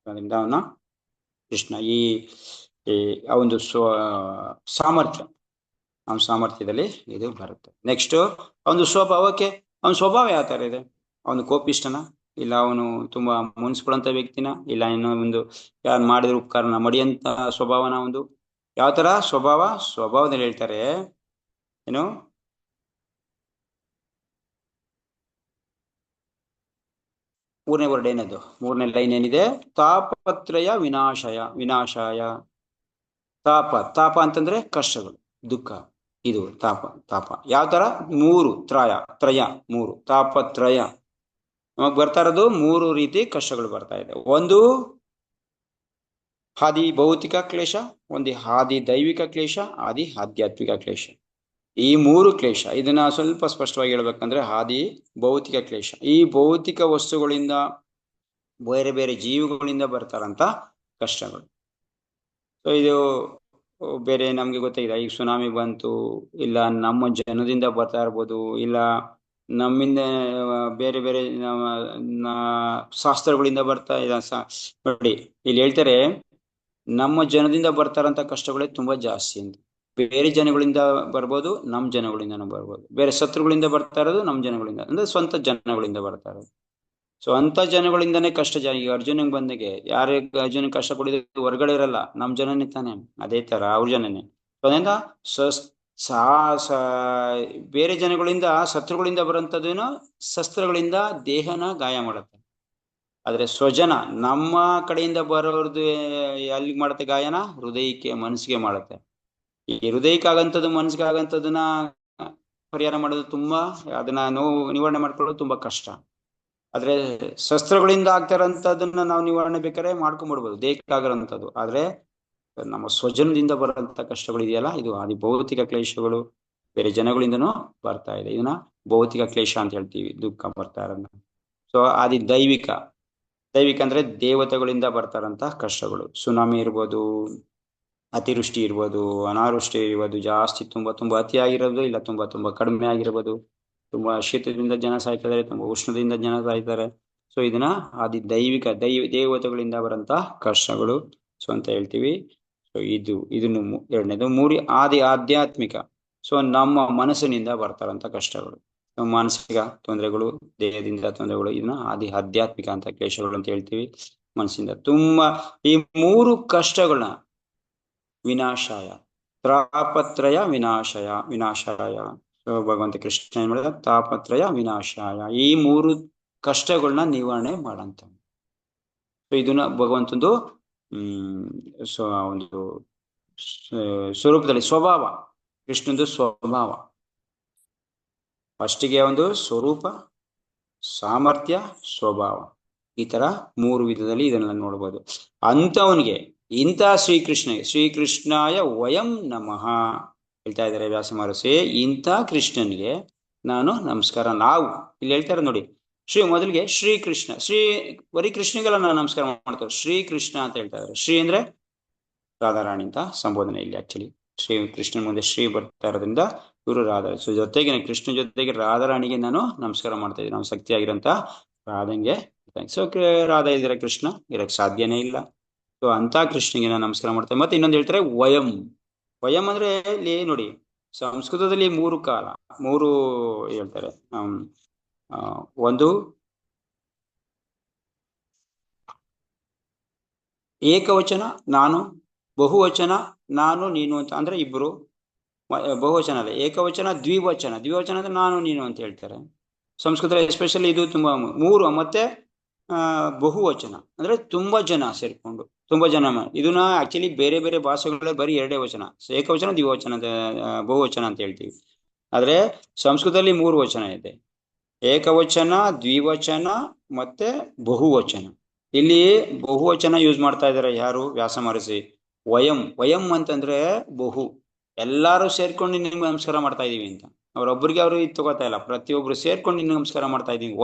ಅದರಿಂದ ಅವನ ಕೃಷ್ಣ. ಈ ಒಂದು ಸಾಮರ್ಥ್ಯ, ಅವನ ಸಾಮರ್ಥ್ಯದಲ್ಲಿ ಇದು ಬರುತ್ತೆ. ನೆಕ್ಸ್ಟ್ ಅವನ ಸ್ವಭಾವಕ್ಕೆ, ಅವನ ಸ್ವಭಾವ ಯಾವ ತರ ಇದೆ? ಅವನು ಕೋಪಿಷ್ಟನ, ಇಲ್ಲ ಅವನು ತುಂಬಾ ಮುನ್ಸ್ಕೊಳ್ಳಂತ ವ್ಯಕ್ತಿನ, ಇಲ್ಲ ಇನ್ನೂ ಒಂದು ಯಾರು ಮಾಡಿದ ಉಪಕಾರನ ಮಡಿಯಂತ ಸ್ವಭಾವನ? ಒಂದು ಯಾವ ತರ ಸ್ವಭಾವದಲ್ಲಿ ಹೇಳ್ತಾರೆ ಏನು? ಮೂರನೇ ವರ್ಡ್ ಏನದು? ಮೂರನೇ ಲೈನ್ ಏನಿದೆ? ತಾಪತ್ರಯ ವಿನಾಶಾಯ. ತಾಪ ಅಂತಂದ್ರೆ ಕಷ್ಟಗಳು, ದುಃಖ. ಇದು ತಾಪ ಯಾವ ತರ? ಮೂರು ತ್ರಯ ಮೂರು ತಾಪತ್ರಯ. ನಮಗ್ ಬರ್ತಾ ಇರೋದು ಮೂರು ರೀತಿ ಕಷ್ಟಗಳು ಬರ್ತಾ ಇದೆ. ಒಂದು ಆದಿ ಭೌತಿಕ ಕ್ಲೇಶ, ಒಂದು ಆದಿ ದೈವಿಕ ಕ್ಲೇಶ, ಆದಿ ಆಧ್ಯಾತ್ಮಿಕ ಕ್ಲೇಶ. ಈ ಮೂರು ಕ್ಲೇಶ, ಇದನ್ನ ಸ್ವಲ್ಪ ಸ್ಪಷ್ಟವಾಗಿ ಹೇಳ್ಬೇಕಂದ್ರೆ ಆದಿ ಭೌತಿಕ ಕ್ಲೇಶ. ಈ ಭೌತಿಕ ವಸ್ತುಗಳಿಂದ ಬೇರೆ ಬೇರೆ ಜೀವಿಗಳಿಂದ ಬರ್ತಾರಂತ ಕಷ್ಟಗಳು. ಸೊ ಇದು ಬೇರೆ ನಮ್ಗೆ ಗೊತ್ತಾಗಿದೆ, ಈಗ ಸುನಾಮಿ ಬಂತು, ಇಲ್ಲ ನಮ್ಮ ಜನದಿಂದ ಬರ್ತಾ ಇರ್ಬೋದು, ಇಲ್ಲ ನಮ್ಮಿಂದ ಬೇರೆ ಬೇರೆ ಶಾಸ್ತ್ರಗಳಿಂದ ಬರ್ತಾ ಇದೆ. ನೋಡಿ ಇಲ್ಲಿ ಹೇಳ್ತಾರೆ, ನಮ್ಮ ಜನದಿಂದ ಬರ್ತಾರಂತ ಕಷ್ಟಗಳೇ ತುಂಬಾ ಜಾಸ್ತಿ ಅಂತ. ಬೇರೆ ಜನಗಳಿಂದ ಬರ್ಬೋದು, ನಮ್ಮ ಜನಗಳಿಂದನೂ ಬರ್ಬೋದು. ಬೇರೆ ಶತ್ರುಗಳಿಂದ ಬರ್ತಾ ಇರೋದು ನಮ್ಮ ಜನಗಳಿಂದ, ಅಂದ್ರೆ ಸ್ವಂತ ಜನಗಳಿಂದ ಬರ್ತಾ ಇರೋದು. ಸೊ ಅಂತ ಜನಗಳಿಂದನೇ ಕಷ್ಟ ಈಗ ಅರ್ಜುನಿಗೆ ಬಂದಿಗೆ ಯಾರೇ ಅರ್ಜುನ ಕಷ್ಟ ಕೊಡಿದ್ರು ಹೊರಗಡೆ ಇರಲ್ಲ, ನಮ್ ಜನನೇ ತಾನೆ. ಅದೇ ತರ ಅವ್ರ ಜನನೇ. ಸೊ ಅದರಿಂದ ಬೇರೆ ಜನಗಳಿಂದ ಶತ್ರುಗಳಿಂದ ಬರುವಂತದ್ದೇನೋ ಶಸ್ತ್ರಗಳಿಂದ ದೇಹನ ಗಾಯ ಮಾಡುತ್ತೆ. ಆದ್ರೆ ಸ್ವಜನ ನಮ್ಮ ಕಡೆಯಿಂದ ಬರೋರ್ದು ಎಲ್ಲಿಗೆ ಮಾಡುತ್ತೆ ಗಾಯನ? ಹೃದಯಕ್ಕೆ, ಮನಸ್ಸಿಗೆ ಮಾಡುತ್ತೆ. ಈ ಹೃದಯಕ್ಕೆ ಆಗಂತದ್ದು, ಮನಸ್ಸಿಗೆ ಆಗಂತದನ್ನ ಪರಿಹಾರ ಮಾಡೋದು ತುಂಬಾ, ಅದನ್ನ ನಿವಾರಣೆ ಮಾಡ್ಕೊಳ್ಳೋದು ತುಂಬಾ ಕಷ್ಟ. ಆದ್ರೆ ಶಸ್ತ್ರಗಳಿಂದ ಆಗ್ತಾರಂತದನ್ನ ನಾವು ನಿವಾರಣೆ ಬೇಕಾದ್ರೆ ಮಾಡ್ಕೊಂಡ್ಬಿಡ್ಬೋದು, ದೇಹಕ್ಕೆ ಆಗಿರೋಂಥದ್ದು. ಆದ್ರೆ ನಮ್ಮ ಸ್ವಜನದಿಂದ ಬರೋಂಥ ಕಷ್ಟಗಳು ಇದೆಯಲ್ಲ, ಇದು ಆದಿ ಭೌತಿಕ ಕ್ಲೇಶಗಳು ಬೇರೆ ಜನಗಳಿಂದನೂ ಬರ್ತಾ ಇದೆ. ಇದನ್ನ ಭೌತಿಕ ಕ್ಲೇಶ ಅಂತ ಹೇಳ್ತೀವಿ, ದುಃಖ ಬರ್ತಾ ಇರೋದನ್ನ. ಸೊ ಆದಿ ದೈವಿಕ ಅಂದ್ರೆ ದೇವತೆಗಳಿಂದ ಬರ್ತಾರಂತ ಕಷ್ಟಗಳು. ಸುನಾಮಿ ಇರ್ಬೋದು, ಅತಿವೃಷ್ಟಿ ಇರ್ಬೋದು, ಅನಾವೃಷ್ಟಿ ಇರ್ಬೋದು, ಜಾಸ್ತಿ ತುಂಬಾ ಅತಿಯಾಗಿರೋದು, ಇಲ್ಲ ತುಂಬಾ ಕಡಿಮೆ ಆಗಿರ್ಬೋದು. ತುಂಬಾ ಶೀತದಿಂದ ಜನ ಸಾಯ್ತಾರೆ, ತುಂಬಾ ಉಷ್ಣದಿಂದ ಜನ ಸಾಯ್ತಾರೆ. ಸೊ ಇದನ್ನ ಆದಿ ದೈವಿಕ ದೇವತೆಗಳಿಂದ ಬರಂತ ಕಷ್ಟಗಳು ಸೊ ಅಂತ ಹೇಳ್ತೀವಿ. ಸೊ ಇದನ್ನು ಎರಡನೇದು. ಆದಿ ಆಧ್ಯಾತ್ಮಿಕ, ಸೊ ನಮ್ಮ ಮನಸ್ಸಿನಿಂದ ಬರ್ತಾರಂತ ಕಷ್ಟಗಳು, ಮಾನಸಿಕ ತೊಂದರೆಗಳು, ದೇಹದಿಂದ ತೊಂದರೆಗಳು, ಇದನ್ನ ಆದಿ ಆಧ್ಯಾತ್ಮಿಕ ಅಂತ ಕ್ಲೇಶಗಳು ಅಂತ ಹೇಳ್ತೀವಿ. ಮನಸ್ಸಿಂದ ಈ ಮೂರು ಕಷ್ಟಗಳನ್ನ ವಿನಾಶಾಯ, ತಾಪತ್ರಯ ವಿನಾಶಾಯ. ಸೊ ಭಗವಂತ ಕೃಷ್ಣ ಏನ್ ಮಾಡಿದ? ತಾಪತ್ರಯ ವಿನಾಶಾಯ, ಈ ಮೂರು ಕಷ್ಟಗಳನ್ನ ನಿವಾರಣೆ ಮಾಡಂತ. ಸೊ ಇದನ್ನ ಭಗವಂತಂದು ಸೊ ಒಂದು ಸ್ವರೂಪದಲ್ಲಿ ಸ್ವಭಾವ, ಕೃಷ್ಣಂದು ಸ್ವಭಾವ. ಫಸ್ಟಿಗೆ ಒಂದು ಸ್ವರೂಪ, ಸಾಮರ್ಥ್ಯ, ಸ್ವಭಾವ, ಈ ತರ ಮೂರು ವಿಧದಲ್ಲಿ ಇದನ್ನ ನೋಡ್ಬೋದು. ಅಂತವನಿಗೆ ಇಂಥ ಶ್ರೀಕೃಷ್ಣಾಯ ವಯಂ ನಮಃ ಹೇಳ್ತಾ ಇದ್ದಾರೆ ವ್ಯಾಸ ಮಹರ್ಷಿ. ಇಂಥ ಕೃಷ್ಣನ್ಗೆ ನಾನು ನಮಸ್ಕಾರ. ನಾವು ಇಲ್ಲಿ ಹೇಳ್ತಾರೆ ನೋಡಿ, ಮೊದಲಿಗೆ ಶ್ರೀಕೃಷ್ಣ, ಬರೀ ಕೃಷ್ಣಗೆಲ್ಲ ನಾನು ನಮಸ್ಕಾರ ಮಾಡ್ತೇವೆ. ಶ್ರೀಕೃಷ್ಣ ಅಂತ ಹೇಳ್ತಾ ಇದ್ದಾರೆ. ಶ್ರೀ ಅಂದ್ರೆ ರಾಧಾರಾಣಿ ಅಂತ ಸಂಬೋಧನೆ ಇಲ್ಲಿ. ಆಕ್ಚುಲಿ ಶ್ರೀ ಕೃಷ್ಣನ್ ಮುಂದೆ ಶ್ರೀ ಬರ್ತಾ ಇರೋದ್ರಿಂದ ಇವರು ರಾಧಾ. ಸೊ ಜೊತೆಗೆ ಕೃಷ್ಣ ಜೊತೆಗೆ ರಾಧಾರಾಣಿಗೆ ನಾನು ನಮಸ್ಕಾರ ಮಾಡ್ತಾ ಇದ್ದೀನಿ. ನಾವು ಶಕ್ತಿ ಆಗಿರೋಂತ ರಾಧಂಗೆ. ಸೊ ರಾಧಾ ಇದ್ರೆ ಕೃಷ್ಣ ಇರಕ್ ಸಾಧ್ಯನೇ ಇಲ್ಲ. ಸೊ ಅಂತ ಕೃಷ್ಣಗೆ ನಾನು ನಮಸ್ಕಾರ ಮಾಡ್ತೇವೆ. ಮತ್ತೆ ಇನ್ನೊಂದು ಹೇಳ್ತಾರೆ ವಯಂ. ವಯಂ ಅಂದ್ರೆ ಇಲ್ಲಿ ನೋಡಿ, ಸಂಸ್ಕೃತದಲ್ಲಿ ಮೂರು ಹೇಳ್ತಾರೆ. ಒಂದು ಏಕವಚನ ನಾನು, ಬಹುವಚನ ನಾನು ನೀನು ಅಂತ ಅಂದ್ರೆ ಇಬ್ರು. ಬಹುವಚನ ಅಲ್ಲ, ಏಕವಚನ, ದ್ವಿವಚನ ಅಂದ್ರೆ ನಾನು ನೀನು ಅಂತ ಹೇಳ್ತಾರೆ ಸಂಸ್ಕೃತದಲ್ಲಿ. ಎಸ್ಪೆಷಲಿ ಇದು ತುಂಬಾ ಮೂರು. ಮತ್ತೆ ಬಹುವಚನ ಅಂದ್ರೆ ತುಂಬಾ ಜನ ಸೇರ್ಕೊಂಡು, ತುಂಬಾ ಜನ. ಇದನ್ನ ಆಕ್ಚುಲಿ ಬೇರೆ ಬೇರೆ ಭಾಷೆಗಳಲ್ಲಿ ಬರೀ ಎರಡೇ ವಚನ, ಏಕವಚನ, ದ್ವಿವಚನ, ಬಹುವಚನ ಅಂತ ಹೇಳ್ತೀವಿ. ಆದ್ರೆ ಸಂಸ್ಕೃತದಲ್ಲಿ ಮೂರು ವಚನ ಇದೆ: ಏಕವಚನ, ದ್ವಿವಚನ, ಮತ್ತೆ ಬಹುವಚನ. ಇಲ್ಲಿ ಬಹುವಚನ ಯೂಸ್ ಮಾಡ್ತಾ ಇದ್ದಾರೆ ಯಾರು? ವ್ಯಾಸ ಮಹರ್ಷಿ. ವಯಂ ಅಂತಂದ್ರೆ ಬಹು, ಎಲ್ಲಾರು ಸೇರ್ಕೊಂಡು ನಿಮ್ಗೆ ನಮಸ್ಕಾರ ಮಾಡ್ತಾ ಇದೀವಿ ಅಂತ. ಅವ್ರೊಬ್ರಿಗೆ ಅವರು ಇದು ತಗೋತಾ ಇಲ್ಲ, ಪ್ರತಿಯೊಬ್ರು ಸೇರ್ಕೊಂಡು ನಿನ್ಗೆ ನಮಸ್ಕಾರ ಮಾಡ್ತಾ ಇದೀವಿ.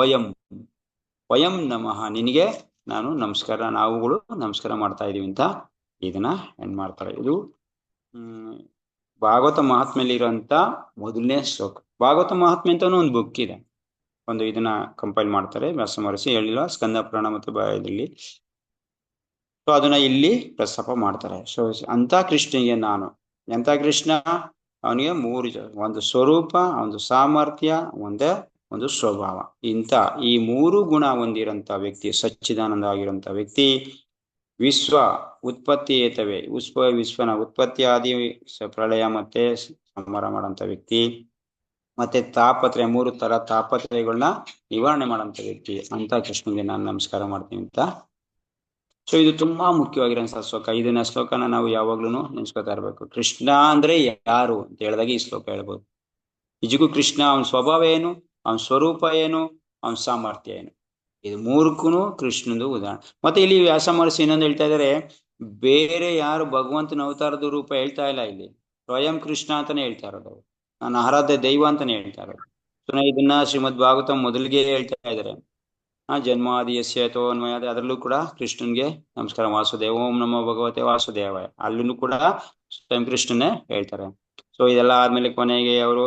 ವಯಂ ನಮಃ, ನಿನಗೆ ನಾನು ನಮಸ್ಕಾರ, ನಾವುಗಳು ನಮಸ್ಕಾರ ಮಾಡ್ತಾ ಇದೀವಿ ಅಂತ ಇದನ್ನ ಏನ್ ಮಾಡ್ತಾರೆ. ಇದು ಭಾಗವತ ಮಹಾತ್ಮೆಯಲ್ಲಿ ಇರುವಂತ ಮೊದಲನೇ ಶ್ಲೋಕ. ಭಾಗವತ ಮಹಾತ್ಮೆ ಅಂತಾನು ಒಂದು ಬುಕ್ ಇದೆ, ಇದನ್ನ ಕಂಪೈಲ್ ಮಾಡ್ತಾರೆ ವ್ಯಾಸ ಮಹರ್ಷಿ, ಹೇಳಿಲ್ಲ ಸ್ಕಂದ ಪುರಾಣ ಮತ್ತು ಇದರಲ್ಲಿ. ಸೊ ಅದನ್ನ ಇಲ್ಲಿ ಪ್ರಸ್ತಾಪ ಮಾಡ್ತಾರೆ. ಸೊ ಅಂತ ಕೃಷ್ಣನಿಗೆ ನಾನು, ಎಂತ ಕೃಷ್ಣ? ಅವನಿಗೆ ಒಂದು ಸ್ವರೂಪ, ಒಂದು ಸಾಮರ್ಥ್ಯ, ಒಂದು ಸ್ವಭಾವ. ಈ ಮೂರು ಗುಣ ಹೊಂದಿರಂತ ವ್ಯಕ್ತಿ, ಸಚ್ಚಿದಾನಂದ ಆಗಿರಂತ ವ್ಯಕ್ತಿ. ವಿಶ್ವ ಉತ್ಪತ್ತಿ ಏತವೇ, ವಿಶ್ವನ ಉತ್ಪತ್ತಿ ಆದಿ ಪ್ರಳಯ ಮತ್ತೆ ಸಂಹಾರ ಮಾಡಂತ ವ್ಯಕ್ತಿ. ಮತ್ತೆ ತಾಪತ್ರಯ, ಮೂರು ತರ ತಾಪತ್ರಯಗಳನ್ನ ನಿವಾರಣೆ ಮಾಡಂತ ವ್ಯಕ್ತಿ. ಅಂತ ಕೃಷ್ಣನಿಗೆ ನಾನು ನಮಸ್ಕಾರ ಮಾಡ್ತೀನಿ ಅಂತ. ಸೊ ಇದು ತುಂಬಾ ಮುಖ್ಯವಾಗಿರೋ ಶ್ಲೋಕ. ಇದನ್ನ ಶ್ಲೋಕನ ನಾವು ಯಾವಾಗ್ಲೂ ನೆನ್ಸ್ಕೊತಾ ಇರ್ಬೇಕು. ಕೃಷ್ಣ ಅಂದ್ರೆ ಯಾರು ಅಂತ ಹೇಳಿದಾಗ ಈ ಶ್ಲೋಕ ಹೇಳ್ಬೋದು. ನಿಜಕ್ಕೂ ಕೃಷ್ಣ ಅವನ ಸ್ವಭಾವ ಏನು, ಅವನ ಸ್ವರೂಪ ಏನು, ಅವನ ಸಾಮರ್ಥ್ಯ ಏನು, ಇದು ಮೂರಕ್ಕೂ ಕೃಷ್ಣಂದು ಉದಾಹರಣೆ. ಮತ್ತೆ ಇಲ್ಲಿ ವ್ಯಾಸ ಮಹರ್ಷಿ ಇನ್ನೊಂದು ಹೇಳ್ತಾ ಇದಾರೆ, ಬೇರೆ ಯಾರು ಭಗವಂತನ ಅವತಾರದ ರೂಪ ಹೇಳ್ತಾ ಇಲ್ಲ, ಇಲ್ಲಿ ಸ್ವಯಂ ಕೃಷ್ಣ ಅಂತಾನೆ ಹೇಳ್ತಾ ಇರೋದು, ನಾನು ಆರಾಧ್ಯ ದೈವ ಅಂತಾನೆ ಹೇಳ್ತಾ ಇರೋದು. ಇದನ್ನ ಶ್ರೀಮದ್ ಭಾಗವತ ಮೊದಲಿಗೆ ಹೇಳ್ತಾ ಇದ್ದಾರೆ. ಜನ್ಮಾದಿಯಸ್ಯ ತೋನ್ಮಯಾದ ಅದರಲ್ಲೂ ಕೂಡ ಕೃಷ್ಣನ್ಗೆ ನಮಸ್ಕಾರ ವಾಸುದೇವ ಓಂ ನಮೋ ಭಗವತೆ ವಾಸುದೇವಾಯ ಅಲ್ಲೂ ಕೂಡ ಸ್ವಯಂ ಕೃಷ್ಣನೇ ಹೇಳ್ತಾರೆ. ಸೊ ಇದೆಲ್ಲ ಆದ್ಮೇಲೆ ಕೊನೆಗೆ ಅವರು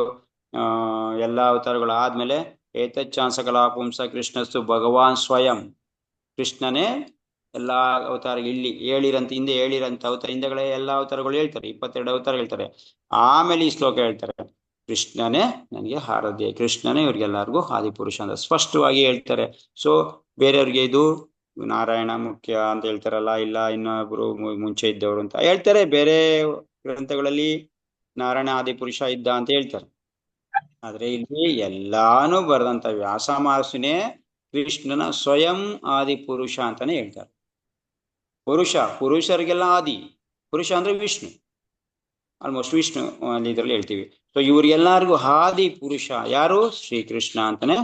ಎಲ್ಲ ಅವತಾರಗಳು ಆದ್ಮೇಲೆ ಏತಚ್ಚಾಂಸಕಲಾ ಪುಂಸ ಕೃಷ್ಣಸ್ತು ಭಗವಾನ್ ಸ್ವಯಂ ಕೃಷ್ಣನೇ ಎಲ್ಲಾ ಅವತಾರ ಇಲ್ಲಿ ಹಿಂದೆ ಹೇಳಿರಂತ ಅವತಾರ ಹಿಂದೆಗಳೇ ಎಲ್ಲಾ ಅವತಾರಗಳು ಹೇಳ್ತಾರೆ, 22 ಅವತಾರ ಹೇಳ್ತಾರೆ. ಆಮೇಲೆ ಈ ಶ್ಲೋಕ ಹೇಳ್ತಾರೆ, ಕೃಷ್ಣನೇ ನನಗೆ ಆರಾಧ್ಯ, ಕೃಷ್ಣನೇ ಇವ್ರಿಗೆಲ್ಲರಿಗೂ ಆದಿಪುರುಷ ಅಂತ ಸ್ಪಷ್ಟವಾಗಿ ಹೇಳ್ತಾರೆ. ಸೊ ಬೇರೆಯವ್ರಿಗೆ ಇದು ನಾರಾಯಣ ಮುಖ್ಯ ಅಂತ ಹೇಳ್ತಾರಲ್ಲ, ಇಲ್ಲ ಇನ್ನೊಬ್ರು ಮುಂಚೆ ಇದ್ದವರು ಅಂತ ಹೇಳ್ತಾರೆ. ಬೇರೆ ಗ್ರಂಥಗಳಲ್ಲಿ ನಾರಾಯಣ ಆದಿಪುರುಷ ಇದ್ದ ಅಂತ ಹೇಳ್ತಾರೆ. ಆದ್ರೆ ಇಲ್ಲಿ ಎಲ್ಲಾನು ಬರೆದಂತ ವ್ಯಾಸ ಮಹರ್ಷಿನೇ ಕೃಷ್ಣನ ಸ್ವಯಂ ಆದಿಪುರುಷ ಅಂತಾನೆ ಹೇಳ್ತಾರೆ. ಪುರುಷರಿಗೆಲ್ಲ ಆದಿ ಪುರುಷ ಅಂದ್ರೆ ವಿಷ್ಣು, ಆಲ್ಮೋಸ್ಟ್ ವಿಷ್ಣು ಅಲ್ಲಿ ಇದ್ರಲ್ಲಿ ಹೇಳ್ತೀವಿ. ಸೊ ಇವ್ರಿಗೆಲ್ಲರಿಗೂ ಆದಿ ಪುರುಷ ಯಾರು? ಶ್ರೀಕೃಷ್ಣ ಅಂತಾನೆ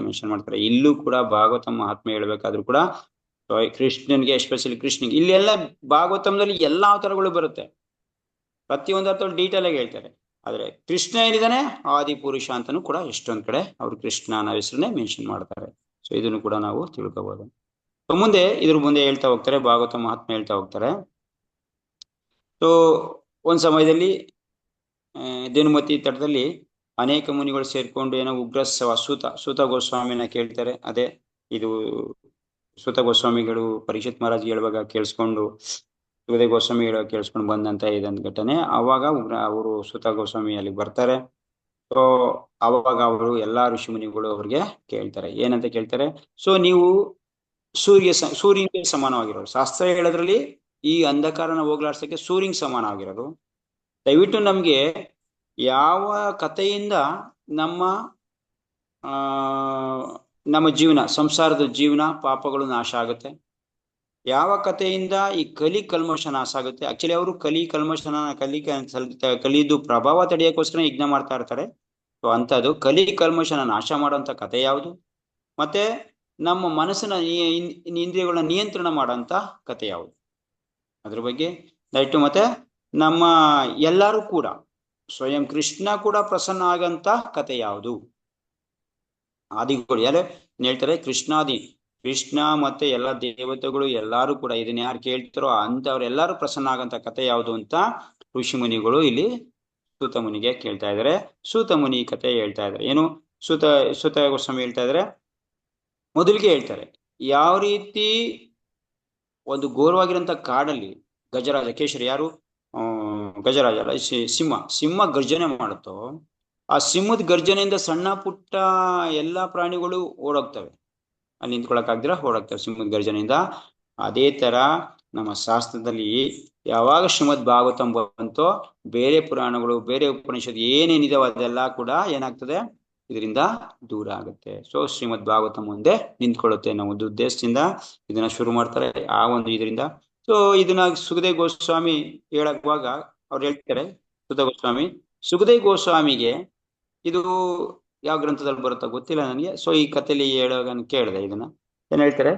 ಮೆನ್ಷನ್ ಮಾಡ್ತಾರೆ. ಇಲ್ಲೂ ಕೂಡ ಭಾಗವತ ಮಹಾತ್ಮೆ ಹೇಳ್ಬೇಕಾದ್ರೂ ಕೂಡ ಕೃಷ್ಣನ್ಗೆ, ಎಸ್ಪೆಷಲಿ ಕೃಷ್ಣನ್ಗೆ, ಇಲ್ಲಿ ಎಲ್ಲ ಭಾಗವತಂದಲ್ಲಿ ಎಲ್ಲಾ ಅವತಾರಗಳು ಬರುತ್ತೆ, ಪ್ರತಿಯೊಂದು ಅರ್ಥಗಳು ಡೀಟೇಲ್ ಆಗಿ ಹೇಳ್ತಾರೆ. ಆದ್ರೆ ಕೃಷ್ಣ ಏನಿದಾನೆ ಆದಿ ಪುರುಷ ಅಂತಾನು ಕೂಡ ಎಷ್ಟೊಂದ್ ಕಡೆ ಅವರು ಕೃಷ್ಣ ಅನ್ನೋ ಹೆಸರನ್ನೇ ಮೆನ್ಷನ್ ಮಾಡ್ತಾರೆ. ಸೊ ಇದನ್ನು ಕೂಡ ನಾವು ತಿಳ್ಕೋಬಹುದು. ಮುಂದೆ ಇದ್ರ ಮುಂದೆ ಹೇಳ್ತಾ ಹೋಗ್ತಾರೆ, ಭಾಗವತ ಮಹಾತ್ಮೆ ಹೇಳ್ತಾ ಹೋಗ್ತಾರೆ. ಸೊ ಒಂದ್ ಸಮಯದಲ್ಲಿ ಧನುಮತಿ ತಟದಲ್ಲಿ ಅನೇಕ ಮುನಿಗಳು ಸೇರ್ಕೊಂಡು ಏನೋ ಉಗ್ರಸ್ಸವ ಸೂತ ಗೋಸ್ವಾಮಿನ ಕೇಳ್ತಾರೆ. ಅದೇ ಇದು ಸೂತ ಗೋಸ್ವಾಮಿಗಳು ಪರೀಕ್ಷಿತ್ ಮಹಾರಾಜ್ ಹೇಳುವಾಗ ಕೇಳಿಸ್ಕೊಂಡು, ಸುಖದೇವ್ ಗೋಸ್ವಾಮಿ ಹೇಳುವಾಗ ಕೇಳಿಸ್ಕೊಂಡು ಬಂದಂತ ಇದೊಂದು ಘಟನೆ. ಅವಾಗ ಅವರು ಸೂತ ಗೋಸ್ವಾಮಿ ಅಲ್ಲಿ ಬರ್ತಾರೆ. ಸೊ ಅವಾಗ ಅವರು ಎಲ್ಲಾ ಋಷಿ ಮುನಿಗಳು ಅವ್ರಿಗೆ ಕೇಳ್ತಾರೆ, ಏನಂತ ಕೇಳ್ತಾರೆ, ಸೊ ನೀವು ಸೂರ್ಯನಿಗೆ ಸಮಾನವಾಗಿರೋರು, ಶಾಸ್ತ್ರ ಹೇಳೋದ್ರಲ್ಲಿ ಈ ಅಂಧಕಾರನ ಹೋಗ್ಲಾಡ್ಸಕ್ಕೆ ಸೂರ್ಯನಿಗೆ ಸಮಾನವಾಗಿರೋರು. ದಯವಿಟ್ಟು ನಮ್ಗೆ ಯಾವ ಕಥೆಯಿಂದ ನಮ್ಮ ಜೀವನ, ಸಂಸಾರದ ಜೀವನ ಪಾಪಗಳು ನಾಶ ಆಗುತ್ತೆ, ಯಾವ ಕಥೆಯಿಂದ ಈ ಕಲ್ಮಶ ನಾಶ ಆಗುತ್ತೆ. ಆಕ್ಚುಲಿ ಅವರು ಕಲಿದು ಪ್ರಭಾವ ತಡೆಯೋಕ್ಕೋಸ್ಕರ ಯಜ್ಞ ಮಾಡ್ತಾ ಇರ್ತಾರೆ. ಸೊ ಅಂತದ್ದು ಕಲ್ಮಶನ ನಾಶ ಮಾಡುವಂತ ಕಥೆ ಯಾವುದು, ಮತ್ತೆ ನಮ್ಮ ಮನಸ್ಸಿನ ಇಂದ್ರಿಯಗಳನ್ನ ನಿಯಂತ್ರಣ ಮಾಡೋಂಥ ಕಥೆ ಯಾವುದು, ಅದ್ರ ಬಗ್ಗೆ ದಯವಿಟ್ಟು. ಮತ್ತೆ ನಮ್ಮ ಎಲ್ಲರೂ ಕೂಡ ಸ್ವಯಂ ಕೃಷ್ಣ ಕೂಡ ಪ್ರಸನ್ನ ಆಗಂತ ಕಥೆ ಯಾವುದು, ಆದಿಗಳು ಯಾರು ಹೇಳ್ತಾರೆ, ಕೃಷ್ಣ ಮತ್ತೆ ಎಲ್ಲ ದೇವತೆಗಳು ಎಲ್ಲಾರು ಕೂಡ ಇದನ್ನ ಯಾರು ಕೇಳ್ತಾರೋ ಅಂತವ್ರೆಲ್ಲಾರು ಪ್ರಸನ್ನ ಆಗಂತ ಕಥೆ ಯಾವುದು ಅಂತ ಋಷಿ ಮುನಿಗಳು ಇಲ್ಲಿ ಸೂತ ಮುನಿಗೆ ಕೇಳ್ತಾ ಇದಾರೆ. ಸೂತ ಮುನಿ ಕಥೆ ಹೇಳ್ತಾ ಇದಾರೆ. ಏನು ಸೂತ ಗೋಸ್ವಾಮಿ ಹೇಳ್ತಾ ಇದಾರೆ, ಮೊದಲಿಗೆ ಹೇಳ್ತಾರೆ ಯಾವ ರೀತಿ ಒಂದು ಘೋರವಾಗಿರಂತ ಕಾಡಲ್ಲಿ ಗಜರಾಜ ಕೇಶರಿ, ಯಾರು ಗಜರಾಜ ಅಲ್ಲ, ಸಿಂಹ ಗರ್ಜನೆ ಮಾಡುತ್ತೋ, ಆ ಸಿಂಹದ ಗರ್ಜನೆಯಿಂದ ಸಣ್ಣ ಪುಟ್ಟ ಎಲ್ಲಾ ಪ್ರಾಣಿಗಳು ಓಡೋಗ್ತವೆ, ಅಲ್ಲಿ ನಿಂತ್ಕೊಳಕ್ಕಾಗ್ದಿರ ಓಡೋಗ್ತವೆ ಸಿಂಹದ ಗರ್ಜನೆಯಿಂದ. ಅದೇ ತರ ನಮ್ಮ ಶಾಸ್ತ್ರದಲ್ಲಿ ಯಾವಾಗ ಶ್ರೀಮದ್ ಭಾಗವತಂ ಬಂತೋ ಬೇರೆ ಪುರಾಣಗಳು, ಬೇರೆ ಉಪನಿಷತ್ ಏನೇನಿದಾವ ಅದೆಲ್ಲ ಕೂಡ ಏನಾಗ್ತದೆ, ಇದರಿಂದ ದೂರ ಆಗುತ್ತೆ. ಸೊ ಶ್ರೀಮದ್ ಭಾಗವತಂ ಮುಂದೆ ನಿಂತ್ಕೊಳ್ಳುತ್ತೆ ಅನ್ನೋ ಒಂದು ಉದ್ದೇಶದಿಂದ ಇದನ್ನ ಶುರು ಮಾಡ್ತಾರೆ. ಆ ಒಂದು ಇದರಿಂದ ಸೊ ಇದನ್ನ ಸುಖದೇವ್ ಗೋಸ್ವಾಮಿ ಹೇಳುವಾಗ ಅವ್ರು ಹೇಳ್ತಾರೆ, ಸುಖದೇವ್ ಗೋಸ್ವಾಮಿಗೆ ಇದು ಯಾವ ಗ್ರಂಥದಲ್ಲಿ ಬರುತ್ತಾ ಗೊತ್ತಿಲ್ಲ ನನಗೆ. ಸೊ ಈ ಕಥೆಯಲ್ಲಿ ಹೇಳುವಾಗ ಕೇಳಿದೆ, ಇದನ್ನ ಏನ್ ಹೇಳ್ತಾರೆ,